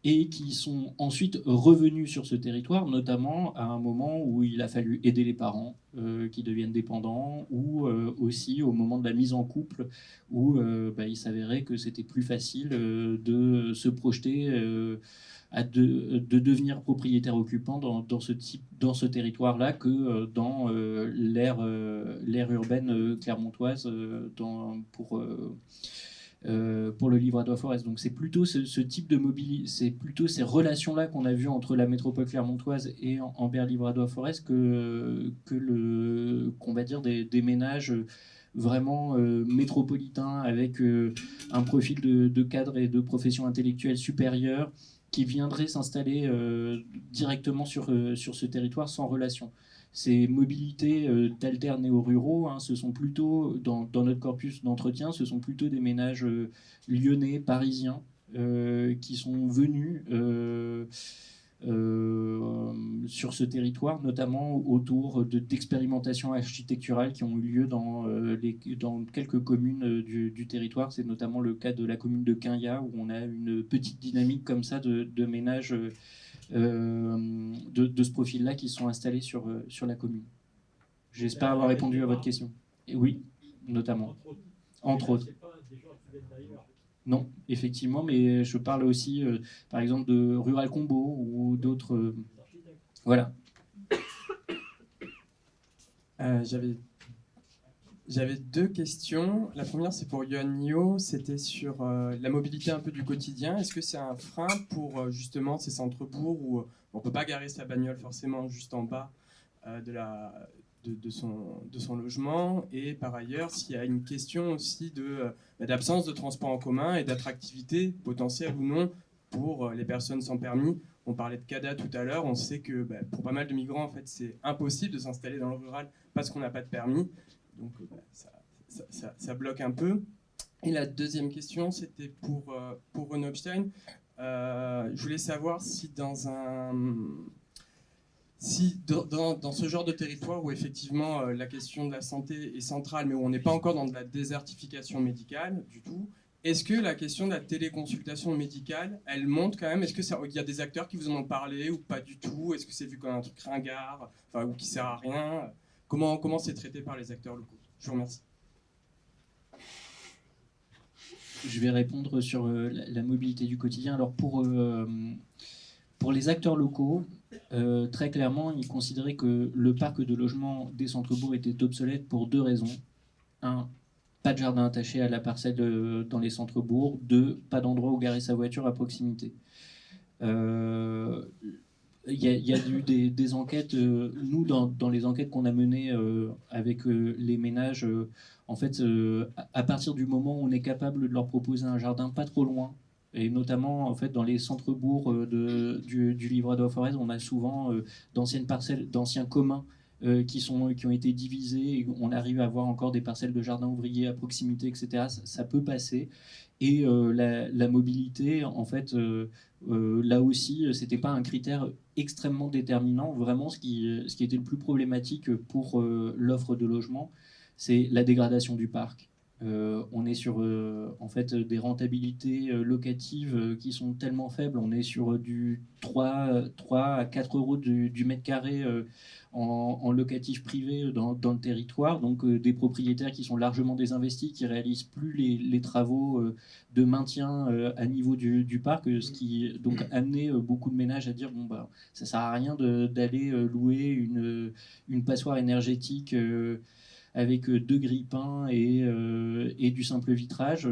C: et qui sont ensuite revenus sur ce territoire, notamment à un moment où il a fallu aider les parents qui deviennent dépendants, ou aussi au moment de la mise en couple, où il s'avérait que c'était plus facile de se projeter de devenir propriétaire occupant dans ce territoire-là que dans l'ère urbaine clermontoise pour le Livradois Forest. Donc c'est plutôt ce type de mobilité, c'est plutôt ces relations-là qu'on a vues entre la métropole clermontoise et Ambert Livradois Forest qu'on va dire des ménages vraiment métropolitains avec un profil de cadre et de profession intellectuelle supérieure qui viendraient s'installer directement sur ce territoire sans relation. Ces mobilités d'alters néo-ruraux, hein, ce sont plutôt, dans notre corpus d'entretien, ce sont plutôt des ménages lyonnais, parisiens, qui sont venus sur ce territoire, notamment autour d'expérimentations architecturales qui ont eu lieu dans quelques communes du territoire. C'est notamment le cas de la commune de Quinga, où on a une petite dynamique comme ça de ménages de ce profil-là qui sont installés sur la commune. J'espère avoir répondu à votre question. Et oui, notamment. Entre autres. Non, effectivement, mais je parle aussi, par exemple, de Rural Combo ou d'autres. Voilà.
H: J'avais deux questions. La première, c'est pour Yohan Nio. C'était sur la mobilité un peu du quotidien. Est-ce que c'est un frein pour justement ces centres-bourgs où on ne peut pas garer sa bagnole forcément juste en bas de son logement? Et par ailleurs, s'il y a une question aussi d'absence de transport en commun et d'attractivité potentielle ou non pour les personnes sans permis. On parlait de CADA tout à l'heure. On sait que pour pas mal de migrants, en fait, c'est impossible de s'installer dans le rural parce qu'on n'a pas de permis. Donc ça bloque un peu. Et la deuxième question, c'était pour Renaud Epstein. Je voulais savoir si dans ce genre de territoire où effectivement la question de la santé est centrale, mais où on n'est pas encore dans de la désertification médicale du tout, est-ce que la question de la téléconsultation médicale, elle monte quand même? Est-ce qu'il y a des acteurs qui vous en ont parlé ou pas du tout? Est-ce que c'est vu comme un truc ringard, ou qui sert à rien? Comment c'est traité par les acteurs locaux? Je vous remercie.
C: Je vais répondre sur la mobilité du quotidien. Alors pour les acteurs locaux, très clairement, ils considéraient que le parc de logement des centres-bourgs était obsolète pour deux raisons. Un, pas de jardin attaché à la parcelle dans les centres-bourgs. Deux, pas d'endroit où garer sa voiture à proximité. Il y a eu des enquêtes, nous dans les enquêtes qu'on a menées avec les ménages, en fait, à partir du moment où on est capable de leur proposer un jardin pas trop loin, et notamment en fait dans les centres-bourgs du Livradois Forest, on a souvent d'anciennes parcelles, d'anciens communs qui ont été divisés, et on arrive à avoir encore des parcelles de jardins ouvriers à proximité, etc. Ça peut passer. Et la mobilité, en fait, là aussi, c'était pas un critère extrêmement déterminant. Vraiment, ce qui était le plus problématique pour l'offre de logement, c'est la dégradation du parc. On est sur en fait des rentabilités locatives qui sont tellement faibles. On est sur du 3 à 4 euros du mètre carré en locatif privé dans le territoire. Donc des propriétaires qui sont largement désinvestis, qui réalisent plus les travaux de maintien à niveau du parc, ce qui donc amenait beaucoup de ménages à dire bon bah ça sert à rien d'aller louer une passoire énergétique avec deux grille-pains et du simple vitrage,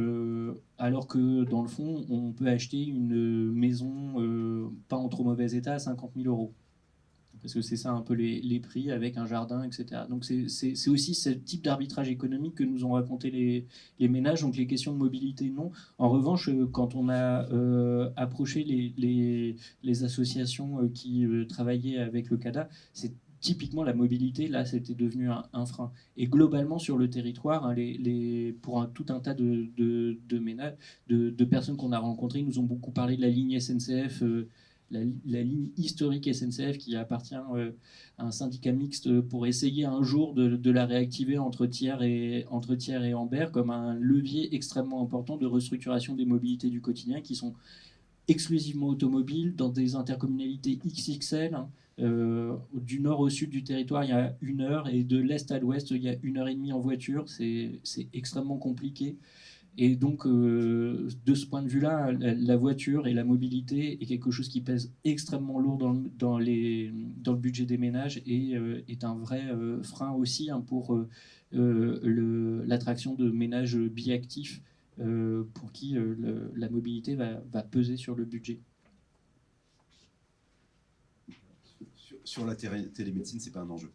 C: alors que dans le fond, on peut acheter une maison pas en trop mauvais état à 50 000 euros. Parce que c'est ça un peu les prix avec un jardin, etc. Donc c'est aussi ce type d'arbitrage économique que nous ont raconté les ménages, donc les questions de mobilité, non. En revanche, quand on a approché les associations qui travaillaient avec le CADA, c'est typiquement la mobilité, là, c'était devenu un frein. Et globalement, sur le territoire, hein, pour tout un tas de ménages, de personnes qu'on a rencontrées, ils nous ont beaucoup parlé de la ligne SNCF, la ligne historique SNCF qui appartient à un syndicat mixte pour essayer un jour de la réactiver entre Thiers et Ambert comme un levier extrêmement important de restructuration des mobilités du quotidien qui sont exclusivement automobiles dans des intercommunalités XXL. Du nord au sud du territoire, il y a 1 heure, et de l'est à l'ouest, il y a 1h30 en voiture. C'est extrêmement compliqué. Et donc, de ce point de vue-là, la voiture et la mobilité est quelque chose qui pèse extrêmement lourd dans le budget des ménages et est un vrai frein aussi, hein, pour l'attraction de ménages biactifs pour qui la mobilité va peser sur le budget.
D: Sur la télémédecine, c'est pas un enjeu.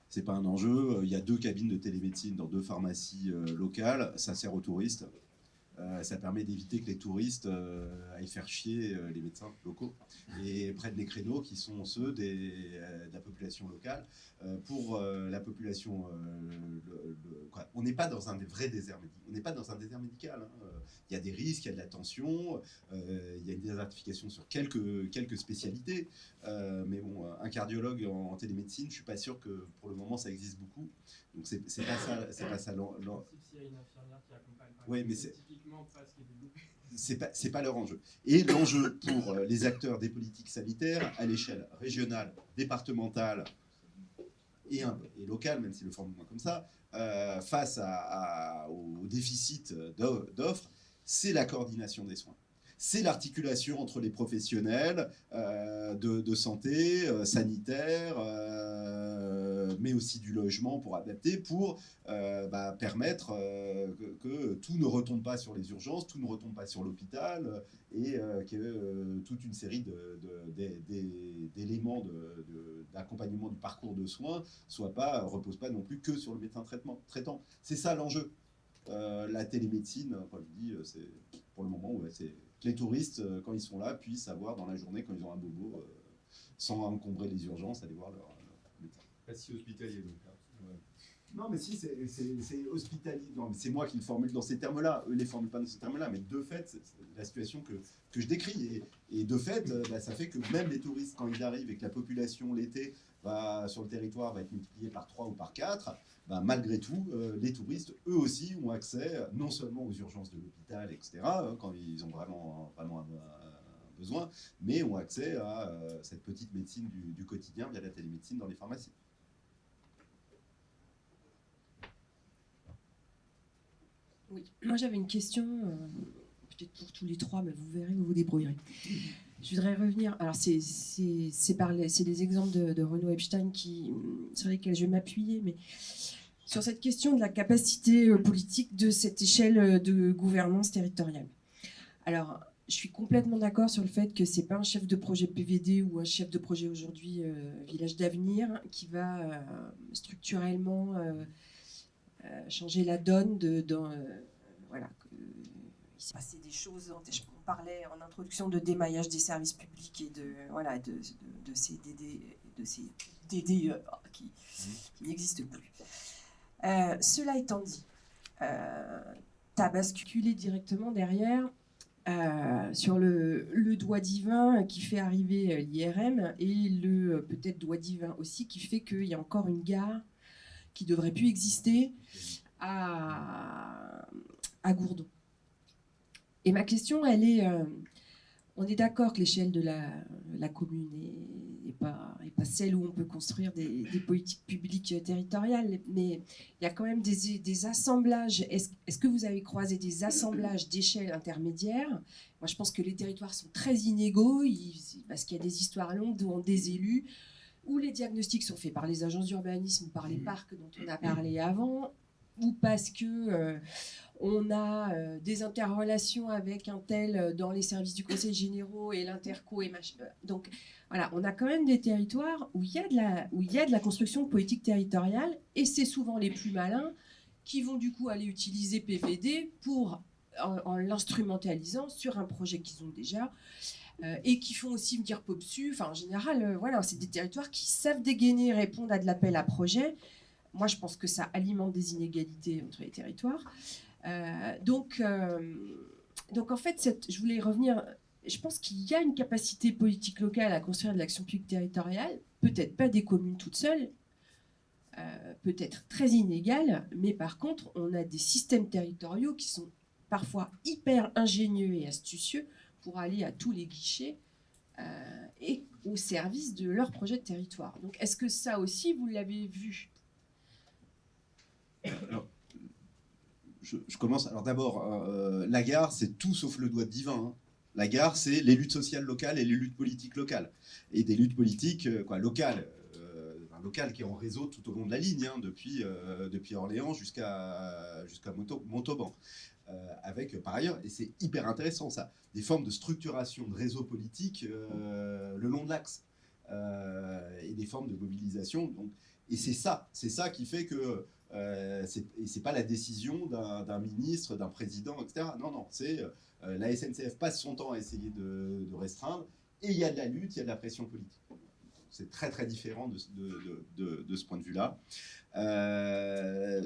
D: C'est pas un enjeu. Il y a 2 cabines de télémédecine dans 2 pharmacies locales. Ça sert aux touristes. Ça permet d'éviter que les touristes aillent faire chier les médecins locaux et prennent les créneaux qui sont ceux de la population locale. Pour la population, on n'est pas dans un vrai désert médical. On n'est pas dans un désert médical. Hein. Il y a des risques, il y a de la tension, il y a une désertification sur quelques spécialités. Mais bon, un cardiologue en télémédecine, je suis pas sûr que pour le moment ça existe beaucoup. Donc c'est pas ça. C'est pas ça.
H: S'il y a une infirmière qui accompagne,
D: Oui, mais
H: c'est typiquement pas ce qui est développé.
D: C'est pas leur enjeu. Et l'enjeu pour les acteurs des politiques sanitaires à l'échelle régionale, départementale et locale, même si le forme moins comme ça, face au déficit d'offres, c'est la coordination des soins. C'est l'articulation entre les professionnels de santé, sanitaire, mais aussi du logement pour adapter, pour permettre que tout ne retombe pas sur les urgences, tout ne retombe pas sur l'hôpital, et que toute une série d'éléments d'accompagnement du parcours de soins repose pas non plus que sur le médecin traitant. C'est ça l'enjeu. La télémédecine, comme je dis, c'est pour le moment, c'est que les touristes, quand ils sont là, puissent avoir dans la journée, quand ils ont un bobo, sans encombrer les urgences, aller voir leur médecin.
B: Pas si hospitalier, donc. Ouais.
D: Non, mais si, c'est hospitalier. Non, mais c'est moi qui le formule dans ces termes-là. Eux ne les formulent pas dans ces termes-là, mais de fait, c'est la situation que je décris. Et de fait, ça fait que même les touristes, quand ils arrivent et que la population l'été sur le territoire va être multipliée par 3 ou par 4, malgré tout, les touristes, eux aussi, ont accès non seulement aux urgences de l'hôpital, etc., quand ils ont vraiment un besoin, mais ont accès à cette petite médecine du quotidien via la télémédecine dans les pharmacies.
I: Oui, moi j'avais une question, peut-être pour tous les 3, mais vous verrez, vous vous débrouillerez. Je voudrais revenir, alors c'est des exemples de Renaud Epstein sur lesquels je vais m'appuyer, mais sur cette question de la capacité politique de cette échelle de gouvernance territoriale. Alors, je suis complètement d'accord sur le fait que c'est pas un chef de projet PVD ou un chef de projet aujourd'hui Village d'avenir qui va structurellement changer la donne voilà. Il s'est passé des choses, on parlait en introduction de démaillage des services publics et de ces DDE qui n'existent plus. Cela étant dit, tu as basculé directement derrière sur le doigt divin qui fait arriver l'IRM et le peut-être doigt divin aussi qui fait qu'il y a encore une gare qui ne devrait plus exister à Gourdon. Et ma question, elle est, on est d'accord que l'échelle de la commune n'est pas celle où on peut construire des politiques publiques territoriales, mais il y a quand même des assemblages. Est-ce que vous avez croisé des assemblages d'échelles intermédiaires? Moi, je pense que les territoires sont très inégaux, parce qu'il y a des histoires longues devant des élus, où les diagnostics sont faits par les agences d'urbanisme ou par les parcs dont on a parlé avant, ou parce que on a des interrelations avec un tel dans les services du Conseil généraux et l'interco et machin. Donc voilà, on a quand même des territoires où il y a de la construction de politique territoriale, et c'est souvent les plus malins qui vont du coup aller utiliser PVD en l'instrumentalisant sur un projet qu'ils ont déjà. Et qui font aussi me dire POPSU. Enfin, en général, voilà, c'est des territoires qui savent dégainer, répondre à de l'appel à projet. Moi, je pense que ça alimente des inégalités entre les territoires. Donc, en fait, je voulais revenir. Je pense qu'il y a une capacité politique locale à construire de l'action publique territoriale, peut-être pas des communes toutes seules, peut-être très inégales, mais par contre, on a des systèmes territoriaux qui sont parfois hyper ingénieux et astucieux pour aller à tous les guichets et au service de leur projet de territoire. Donc, est-ce que ça aussi, vous l'avez vu?
D: Alors, je commence. Alors d'abord, la gare, c'est tout sauf le doigt divin. Hein. La gare, c'est les luttes sociales locales et les luttes politiques locales. Et des luttes politiques locales. un local qui est en réseau tout au long de la ligne, hein, depuis Orléans jusqu'à Montauban. Avec, par ailleurs, et c'est hyper intéressant ça, des formes de structuration de réseaux politiques le long de l'axe, et des formes de mobilisation. Donc, et c'est ça qui fait que c'est pas la décision d'un ministre, d'un président, etc. Non, c'est la SNCF passe son temps à essayer de restreindre, et il y a de la lutte, il y a de la pression politique. C'est très très différent de ce point de vue-là. Mais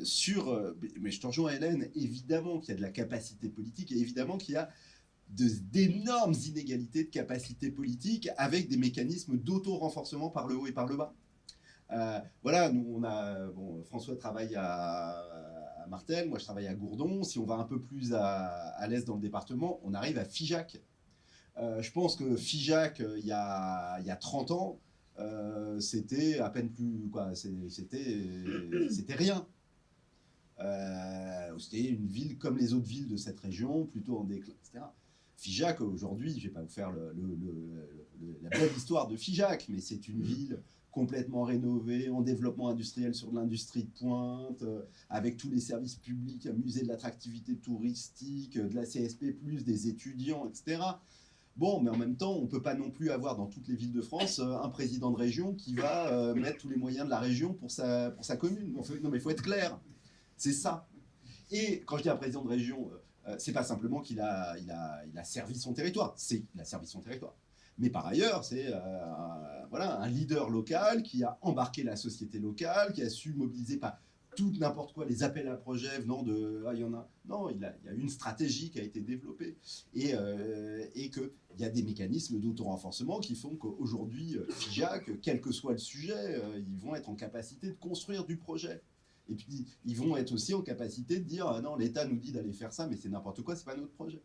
D: je te rejoins, Hélène, évidemment qu'il y a de la capacité politique, et évidemment qu'il y a d'énormes inégalités de capacité politique avec des mécanismes d'auto-renforcement par le haut et par le bas. Voilà, nous François travaille à Martel, moi je travaille à Gourdon. Si on va un peu plus à l'est dans le département, on arrive à Figeac. Je pense que Figeac, il y a 30 ans, c'était à peine plus, quoi, c'était rien. C'était une ville comme les autres villes de cette région, plutôt en déclin, etc. Figeac, aujourd'hui, je ne vais pas vous faire la belle histoire de Figeac, mais c'est une ville complètement rénovée, en développement industriel sur de l'industrie de pointe, avec tous les services publics, un musée de l'attractivité touristique, de la CSP+, des étudiants, etc. Bon, mais en même temps, on ne peut pas non plus avoir dans toutes les villes de France un président de région qui va mettre tous les moyens de la région pour sa commune. Non, mais il faut être clair. C'est ça. Et quand je dis un président de région, c'est pas simplement qu'il a servi son territoire. Il a servi son territoire. Mais par ailleurs, c'est un leader local qui a embarqué la société locale, qui a su mobiliser pas tout n'importe quoi, les appels à projets venant de... il y en a... Non, il y a une stratégie qui a été développée, et qu'il y a des mécanismes d'auto-renforcement qui font qu'aujourd'hui, Figeac, quel que soit le sujet, ils vont être en capacité de construire du projet. Et puis, ils vont être aussi en capacité de dire non, l'État nous dit d'aller faire ça, mais c'est n'importe quoi, c'est pas notre projet.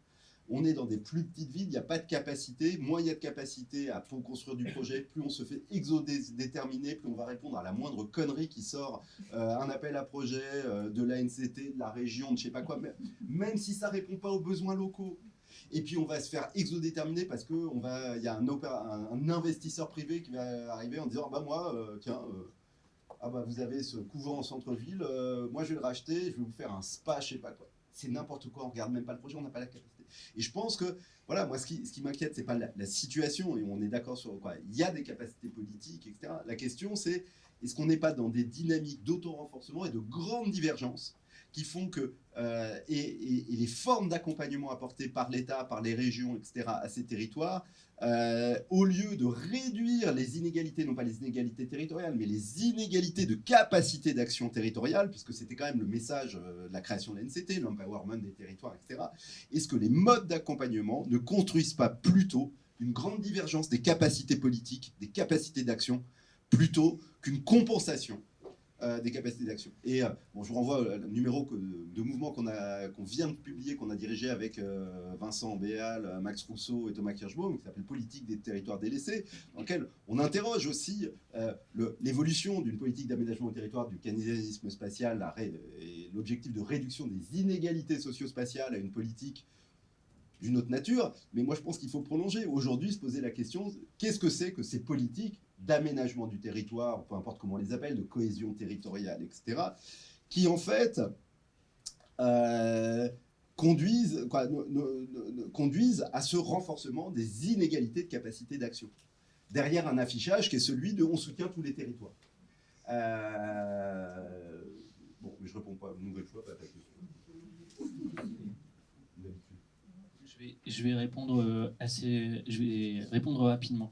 D: On est dans des plus petites villes, il n'y a pas de capacité. Moins il y a de capacité pour construire du projet, plus on se fait exodéterminer, plus on va répondre à la moindre connerie qui sort, un appel à projet de l'ANCT, de la région, de je sais pas quoi, même si ça ne répond pas aux besoins locaux. Et puis on va se faire exodéterminer parce qu'il y a un investisseur privé qui va arriver en disant vous avez ce couvent en centre-ville, moi je vais le racheter, je vais vous faire un spa, je sais pas quoi. C'est n'importe quoi, on regarde même pas le projet, on n'a pas la capacité. Et je pense que, voilà, moi ce qui m'inquiète, c'est pas la situation, et on est d'accord sur quoi. Il y a des capacités politiques, etc. La question c'est, est-ce qu'on n'est pas dans des dynamiques d'auto-renforcement et de grandes divergences qui font que, et les formes d'accompagnement apportées par l'État, par les régions, etc., à ces territoires, au lieu de réduire les inégalités, non pas les inégalités territoriales, mais les inégalités de capacité d'action territoriale, puisque c'était quand même le message de la création de l'NCT, l'empowerment des territoires, etc., est-ce que les modes d'accompagnement ne construisent pas plutôt une grande divergence des capacités politiques, des capacités d'action, plutôt qu'une compensation des capacités d'action. Et je vous renvoie au numéro de mouvement qu'on vient de publier, qu'on a dirigé avec Vincent Béal, Max Rousseau et Thomas Kirschbaum, qui s'appelle Politique des territoires délaissés, dans lequel on interroge aussi l'évolution d'une politique d'aménagement au territoire, du keynésianisme spatial, et l'objectif de réduction des inégalités socio-spatiales à une politique d'une autre nature. Mais moi, je pense qu'il faut prolonger. Aujourd'hui, se poser la question, qu'est-ce que c'est que ces politiques d'aménagement du territoire, peu importe comment on les appelle, de cohésion territoriale, etc., qui en fait conduisent à ce renforcement des inégalités de capacité d'action, derrière un affichage qui est celui de « on soutient tous les territoires ». Bon, mais je ne réponds pas une nouvelle fois à ta question.
C: Je vais répondre rapidement.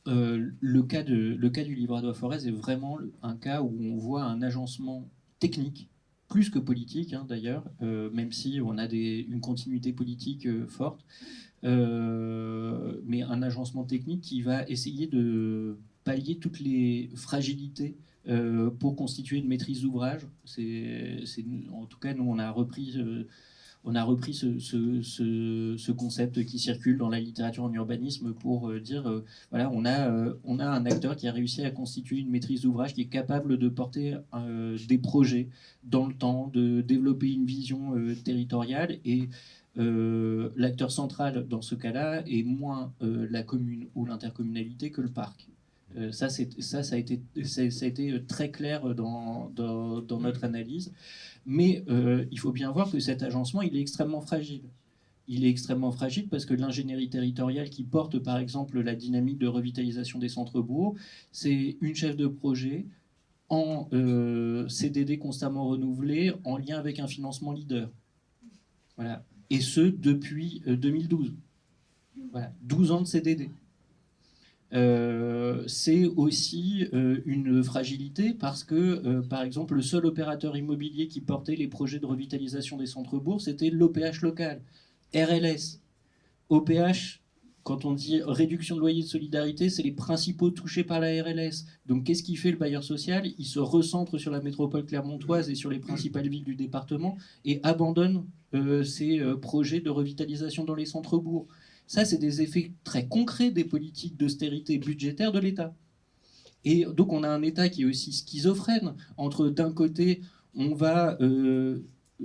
C: Le cas du Livradois-Forez est vraiment un cas où on voit un agencement technique, plus que politique d'ailleurs, même si on a une continuité politique forte, mais un agencement technique qui va essayer de pallier toutes les fragilités pour constituer une maîtrise d'ouvrage. En tout cas, nous, on a repris ce concept qui circule dans la littérature en urbanisme pour dire voilà, on a un acteur qui a réussi à constituer une maîtrise d'ouvrage qui est capable de porter des projets dans le temps, de développer une vision territoriale, et l'acteur central dans ce cas-là est moins la commune ou l'intercommunalité que le parc. Ça a été très clair dans notre analyse. Mais il faut bien voir que cet agencement, il est extrêmement fragile. Il est extrêmement fragile parce que l'ingénierie territoriale qui porte, par exemple, la dynamique de revitalisation des centres-bourgs, c'est une chef de projet en CDD constamment renouvelé, en lien avec un financement leader. Voilà. Et ce, depuis 2012. Voilà. 12 ans de CDD. C'est aussi une fragilité parce que, par exemple, le seul opérateur immobilier qui portait les projets de revitalisation des centres-bourgs, c'était l'OPH local, RLS. OPH, quand on dit réduction de loyer de solidarité, c'est les principaux touchés par la RLS. Donc qu'est-ce qu'il fait le bailleur social? Il se recentre sur la métropole clermontoise et sur les principales villes du département et abandonne ses projets de revitalisation dans les centres-bourgs. Ça, c'est des effets très concrets des politiques d'austérité budgétaire de l'État. Et donc, on a un État qui est aussi schizophrène, entre d'un côté, on va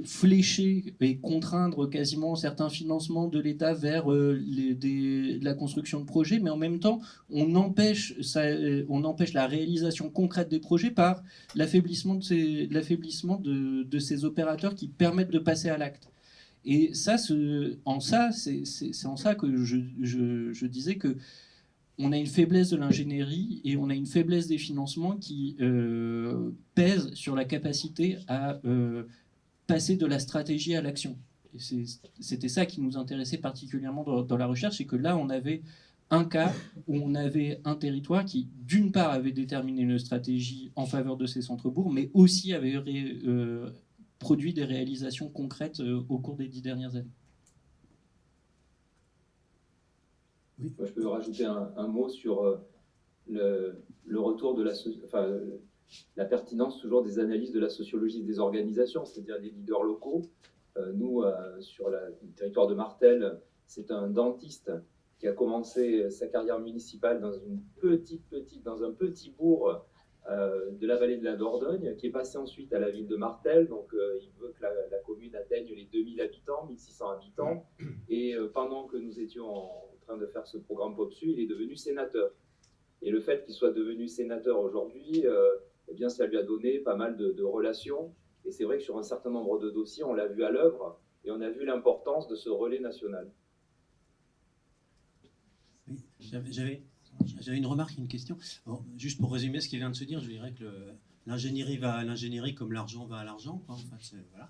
C: flécher et contraindre quasiment certains financements de l'État vers la construction de projets, mais en même temps, on empêche la réalisation concrète des projets par l'affaiblissement de ces opérateurs qui permettent de passer à l'acte. Et ça, c'est en ça que je disais que on a une faiblesse de l'ingénierie et on a une faiblesse des financements qui pèsent sur la capacité à passer de la stratégie à l'action. Et c'était ça qui nous intéressait particulièrement dans la recherche, c'est que là, on avait un cas où on avait un territoire qui, d'une part, avait déterminé une stratégie en faveur de ces centres-bourgs, mais aussi avait produit des réalisations concrètes au cours des 10 dernières années.
E: Oui. Moi, je peux rajouter un mot sur le retour de la pertinence toujours des analyses de la sociologie des organisations, c'est-à-dire des leaders locaux. Nous, sur le territoire de Martel, c'est un dentiste qui a commencé sa carrière municipale dans un petit bourg de la vallée de la Dordogne, qui est passé ensuite à la ville de Martel. Donc il veut que la commune atteigne les 2000 habitants, 1600 habitants. Et pendant que nous étions en train de faire ce programme POPSU, il est devenu sénateur. Et le fait qu'il soit devenu sénateur aujourd'hui, eh bien, ça lui a donné pas mal de relations. Et c'est vrai que sur un certain nombre de dossiers, on l'a vu à l'œuvre et on a vu l'importance de ce relais national.
F: Oui, j'avais une remarque et une question. Bon, juste pour résumer ce qu'il vient de se dire, je dirais que l'ingénierie va à l'ingénierie comme l'argent va à l'argent. En fait, voilà.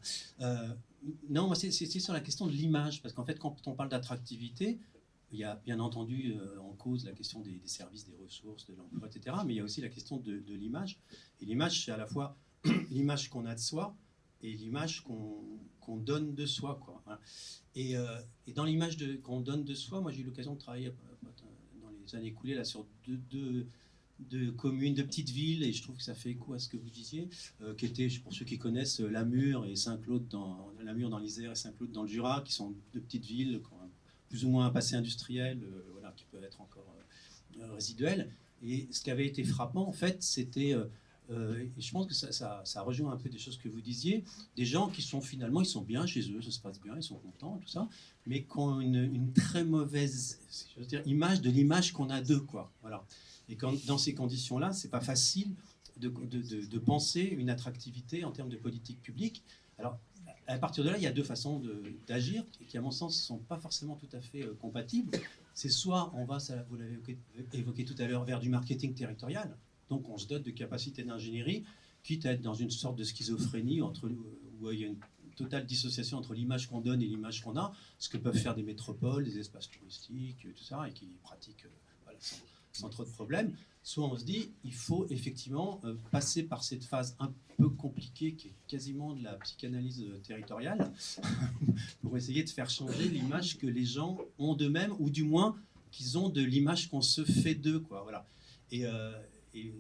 F: Non, moi, c'est sur la question de l'image. Parce qu'en fait, quand on parle d'attractivité, il y a bien entendu en cause la question des services, des ressources, de l'emploi, etc. Mais il y a aussi la question de l'image. Et l'image, c'est à la fois l'image qu'on a de soi et l'image qu'on donne de soi, quoi. Voilà. Et dans l'image qu'on donne de soi, moi j'ai eu l'occasion de travailler dans les années écoulées là, sur deux communes, de petites villes, et je trouve que ça fait écho à ce que vous disiez, qui étaient, pour ceux qui connaissent, Lamure et Saint-Claude Lamure dans l'Isère et Saint-Claude dans le Jura, qui sont deux petites villes qui ont plus ou moins un passé industriel, voilà, qui peut être encore résiduel. Et ce qui avait été frappant, en fait, c'était, et je pense que ça rejoint un peu des choses que vous disiez, des gens qui sont finalement, ils sont bien chez eux, ça se passe bien, ils sont contents, tout ça, mais qui ont une très mauvaise image de l'image qu'on a d'eux, quoi. Voilà. Et dans ces conditions-là, c'est pas facile de penser une attractivité en termes de politique publique. Alors, à partir de là, il y a deux façons d'agir qui, à mon sens, ne sont pas forcément tout à fait compatibles. C'est soit on va, vous l'avez évoqué tout à l'heure, vers du marketing territorial. Donc on se dote de capacités d'ingénierie, quitte à être dans une sorte de schizophrénie où il y a une totale dissociation entre l'image qu'on donne et l'image qu'on a, ce que peuvent faire des métropoles, des espaces touristiques, tout ça, et qui pratiquent voilà, sans trop de problèmes. Soit on se dit, il faut effectivement passer par cette phase un peu compliquée qui est quasiment de la psychanalyse territoriale pour essayer de faire changer l'image que les gens ont d'eux-mêmes, ou du moins qu'ils ont de l'image qu'on se fait d'eux, quoi. Voilà. Et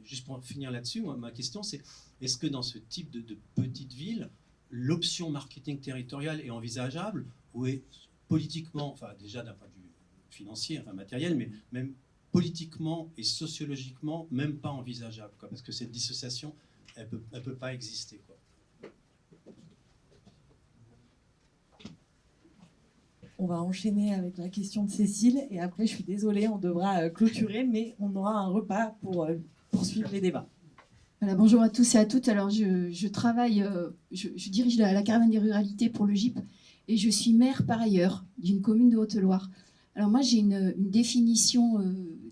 F: juste pour finir là-dessus, ma question c'est, est-ce que dans ce type de petite ville, l'option marketing territorial est envisageable, ou est politiquement, enfin déjà d'un point de vue financier, enfin matériel, mais même politiquement et sociologiquement, même pas envisageable, quoi, parce que cette dissociation, elle peut pas exister, quoi.
A: On va enchaîner avec la question de Cécile et après, je suis désolée, on devra clôturer, mais on aura un repas pour poursuivre les débats.
J: Voilà, bonjour à tous et à toutes. Alors, je travaille, je dirige la caravane des ruralités pour le GIP et je suis maire par ailleurs d'une commune de Haute-Loire. Alors moi, j'ai une définition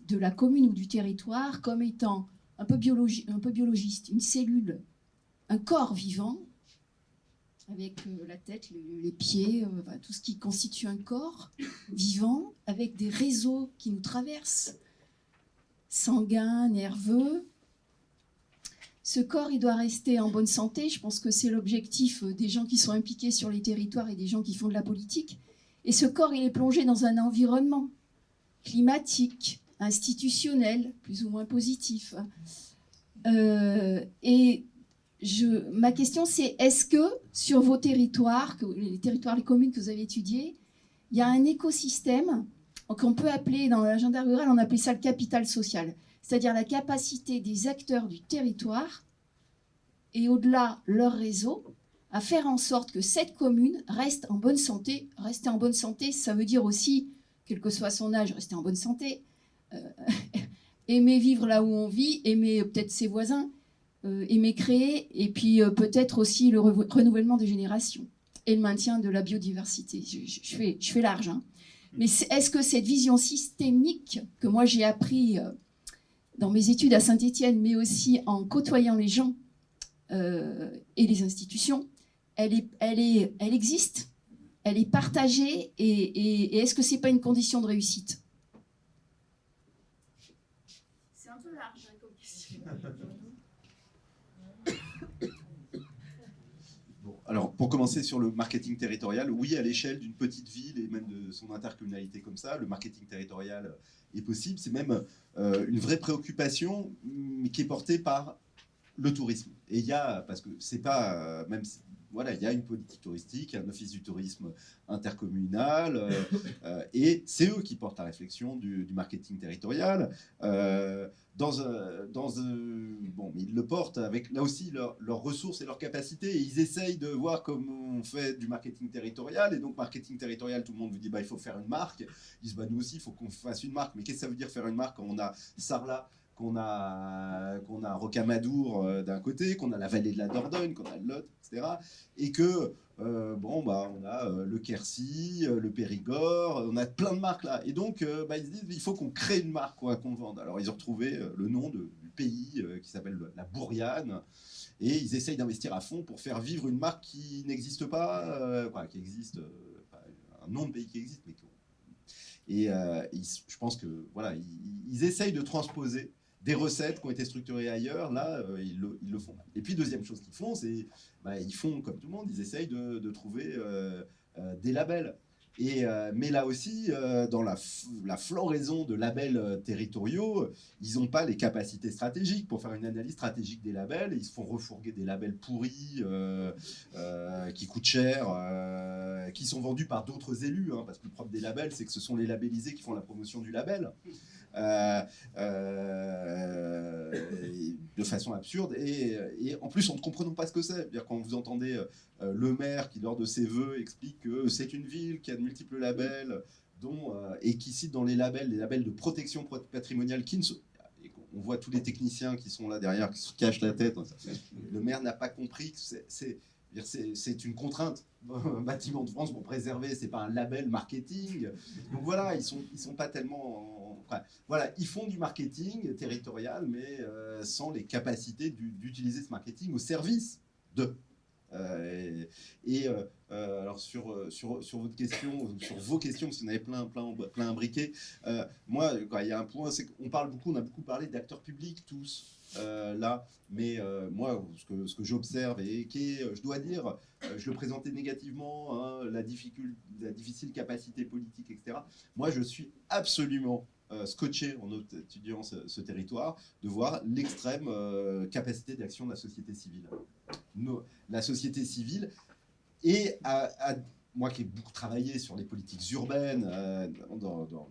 J: de la commune ou du territoire comme étant un peu biologiste, une cellule, un corps vivant, avec la tête, les pieds, tout ce qui constitue un corps vivant, avec des réseaux qui nous traversent, sanguins, nerveux. Ce corps, il doit rester en bonne santé. Je pense que c'est l'objectif des gens qui sont impliqués sur les territoires et des gens qui font de la politique. Et ce corps, il est plongé dans un environnement climatique, institutionnel, plus ou moins positif. Ma question, c'est est-ce que sur vos territoires, les communes que vous avez étudiées, il y a un écosystème qu'on peut appeler, dans l'agenda rural, on appelait ça le capital social, c'est-à-dire la capacité des acteurs du territoire et au-delà leur réseau à faire en sorte que cette commune reste en bonne santé. Rester en bonne santé, ça veut dire aussi, quel que soit son âge, rester en bonne santé, aimer vivre là où on vit, aimer peut-être ses voisins, aimer créer, et puis peut-être aussi le renouvellement des générations et le maintien de la biodiversité. Je fais large, hein. Mais est-ce que cette vision systémique que moi j'ai appris dans mes études à Saint-Étienne, mais aussi en côtoyant les gens et les institutions, elle existe, elle est partagée, et est-ce que c'est pas une condition de réussite? C'est un peu large hein, comme question.
D: Alors, pour commencer sur le marketing territorial, oui, à l'échelle d'une petite ville et même de son intercommunalité comme ça, le marketing territorial est possible. C'est même une vraie préoccupation, mais qui est portée par le tourisme. Et il y a, parce que c'est pas, même si, voilà, il y a une politique touristique, il y a un office du tourisme intercommunal, et c'est eux qui portent la réflexion du marketing territorial. Bon, mais ils le portent avec, là aussi, leurs ressources et leurs capacités, et ils essayent de voir comment on fait du marketing territorial. Et donc, marketing territorial, tout le monde vous dit, bah, il faut faire une marque. Ils disent, bah, nous aussi, il faut qu'on fasse une marque. Mais qu'est-ce que ça veut dire faire une marque quand on a Sarlat, qu'on a Rocamadour d'un côté, qu'on a la vallée de la Dordogne, qu'on a le Lot, etc. Et que, on a le Quercy, le Périgord, on a plein de marques là. Et donc, ils se disent, il faut qu'on crée une marque, quoi, qu'on vende. Alors, ils ont retrouvé le nom du pays qui s'appelle la Bourriane. Et ils essayent d'investir à fond pour faire vivre une marque qui n'existe pas, qui existe, un nom de pays qui existe, mais je pense que voilà, ils essayent de transposer des recettes qui ont été structurées ailleurs. Là, ils le font. Et puis, deuxième chose qu'ils font, c'est ils font comme tout le monde, ils essayent de trouver des labels. Mais là aussi, dans la floraison de labels territoriaux, ils n'ont pas les capacités stratégiques pour faire une analyse stratégique des labels. Ils se font refourguer des labels pourris qui coûtent cher, qui sont vendus par d'autres élus, hein, parce que le propre des labels, c'est que ce sont les labellisés qui font la promotion du label. De façon absurde, et en plus en ne comprenant pas ce que c'est. C'est-à-dire, quand vous entendez le maire qui, lors de ses vœux, explique que c'est une ville qui a de multiples labels, et qui cite dans les labels de protection patrimoniale qui ne sont... On voit tous les techniciens qui sont là derrière, qui se cachent la tête. Le maire n'a pas compris que c'est une contrainte. Un bâtiment de France pour préserver, c'est pas un label marketing. Donc voilà, ils sont pas tellement... voilà, ils font du marketing territorial, mais sans les capacités d'utiliser ce marketing au service de... alors sur votre question, sur vos questions, parce qu'il y en avait plein imbriquées, moi, il y a un point, c'est qu'on on a beaucoup parlé d'acteurs publics tous là, mais moi, ce que j'observe et je dois dire, je le présentais négativement, hein, la difficile capacité politique, etc. Moi, je suis absolument scotché en étudiant ce territoire, de voir l'extrême capacité d'action de la société civile. La société civile, et moi qui ai beaucoup travaillé sur les politiques urbaines,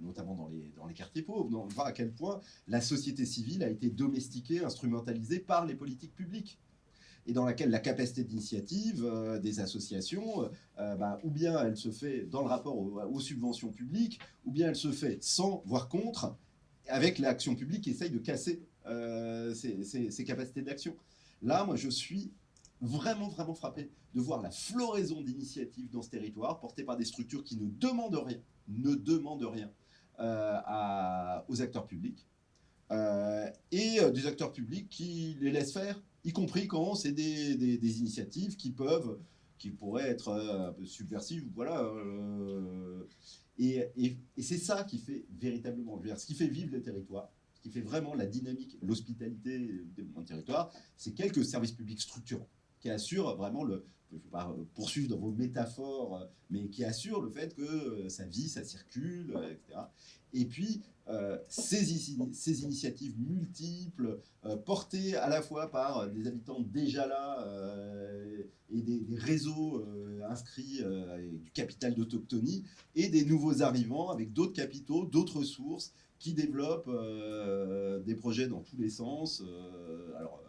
D: notamment dans les quartiers pauvres, voir à quel point la société civile a été domestiquée, instrumentalisée par les politiques publiques. et dans laquelle la capacité d'initiative des associations, ou bien elle se fait dans le rapport aux subventions publiques, ou bien elle se fait sans, voire contre, avec l'action publique qui essaye de casser ces capacités d'action. Là, moi, je suis vraiment, vraiment frappé de voir la floraison d'initiatives dans ce territoire, portées par des structures qui ne demandent rien aux acteurs publics, et des acteurs publics qui les laissent faire, y compris quand c'est des initiatives qui pourraient être un peu subversives, voilà. Et c'est ça qui fait véritablement, ce qui fait vivre les territoires, ce qui fait vraiment la dynamique, l'hospitalité du développement de territoire, c'est quelques services publics structurants qui assurent vraiment je ne vais pas poursuivre dans vos métaphores, mais qui assurent le fait que ça vit, ça circule, etc. Et puis, ces initiatives multiples, portées à la fois par des habitants déjà là et des réseaux inscrits avec du capital d'autochtonie, et des nouveaux arrivants avec d'autres capitaux, d'autres ressources, qui développent des projets dans tous les sens. Alors,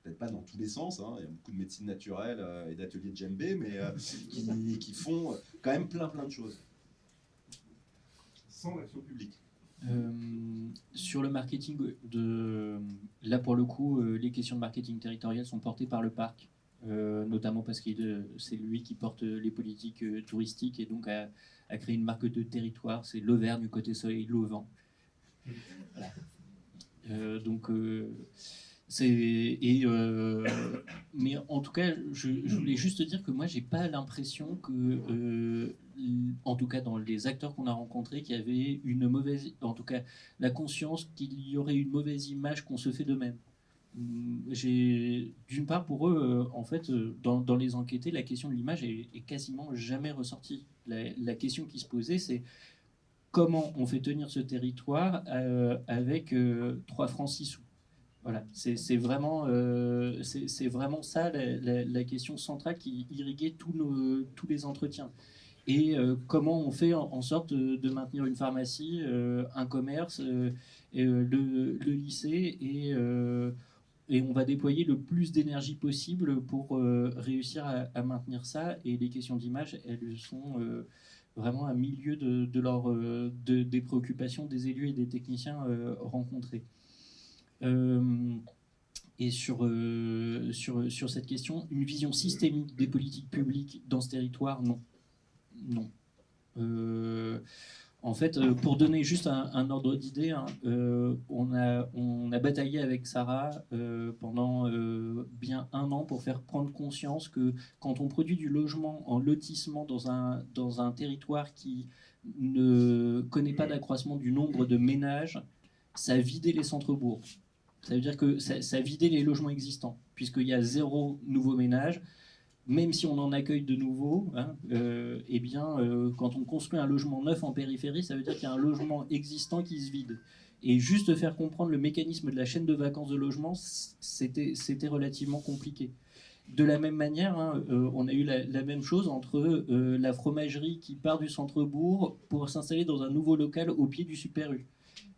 D: peut-être pas dans tous les sens, hein. Il y a beaucoup de médecine naturelle et d'ateliers de djembé, mais qui font quand même plein de choses. Sans l'action publique.
C: Sur le marketing, là pour le coup, les questions de marketing territorial sont portées par le parc, notamment parce que c'est lui qui porte les politiques touristiques et donc a créé une marque de territoire, c'est l'Auvergne côté soleil, l'auvent. Voilà. Mais en tout cas, je voulais juste dire que moi, j'ai pas l'impression que, en tout cas dans les acteurs qu'on a rencontrés, qu'il y avait en tout cas, la conscience qu'il y aurait une mauvaise image qu'on se fait d'eux-mêmes. D'une part, pour eux, en fait, dans les enquêtés, la question de l'image est quasiment jamais ressortie. La question qui se posait, c'est comment on fait tenir ce territoire avec 3 francs 6 sous. Voilà, c'est vraiment ça la question centrale qui irriguait tous les entretiens. Et comment on fait en sorte de maintenir une pharmacie, un commerce, le lycée, et on va déployer le plus d'énergie possible pour réussir à maintenir ça. Et les questions d'image, elles sont vraiment à milieu des préoccupations des élus et des techniciens rencontrés. Et sur cette question, une vision systémique des politiques publiques dans ce territoire, non. En fait, pour donner juste un ordre d'idée, hein, on a bataillé avec Sarah pendant bien 1 an pour faire prendre conscience que quand on produit du logement en lotissement dans un territoire qui ne connaît pas d'accroissement du nombre de ménages, ça vidait les centres-bourgs. Ça veut dire que ça vidait les logements existants, puisqu'il y a 0 nouveau ménage. Même si on en accueille de nouveaux, hein, quand on construit un logement neuf en périphérie, ça veut dire qu'il y a un logement existant qui se vide. Et juste faire comprendre le mécanisme de la chaîne de vacances de logement, c'était relativement compliqué. De la même manière, hein, on a eu la même chose entre la fromagerie qui part du centre-bourg pour s'installer dans un nouveau local au pied du Super U.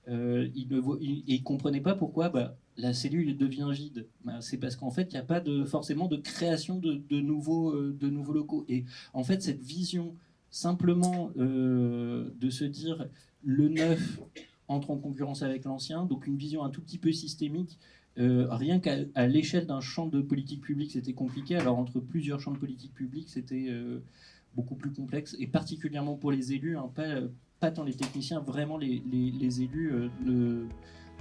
C: Il ne comprenait pas pourquoi la cellule devient vide. C'est parce qu'en fait, il n'y a pas forcément de création de nouveaux locaux. Et en fait, cette vision simplement de se dire le neuf entre en concurrence avec l'ancien, donc une vision un tout petit peu systémique, rien qu'à l'échelle d'un champ de politique publique, c'était compliqué. Alors entre plusieurs champs de politique publique, c'était beaucoup plus complexe, et particulièrement pour les élus, hein, pas tant les techniciens, vraiment les élus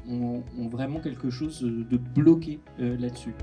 C: ont vraiment quelque chose de bloqué là-dessus.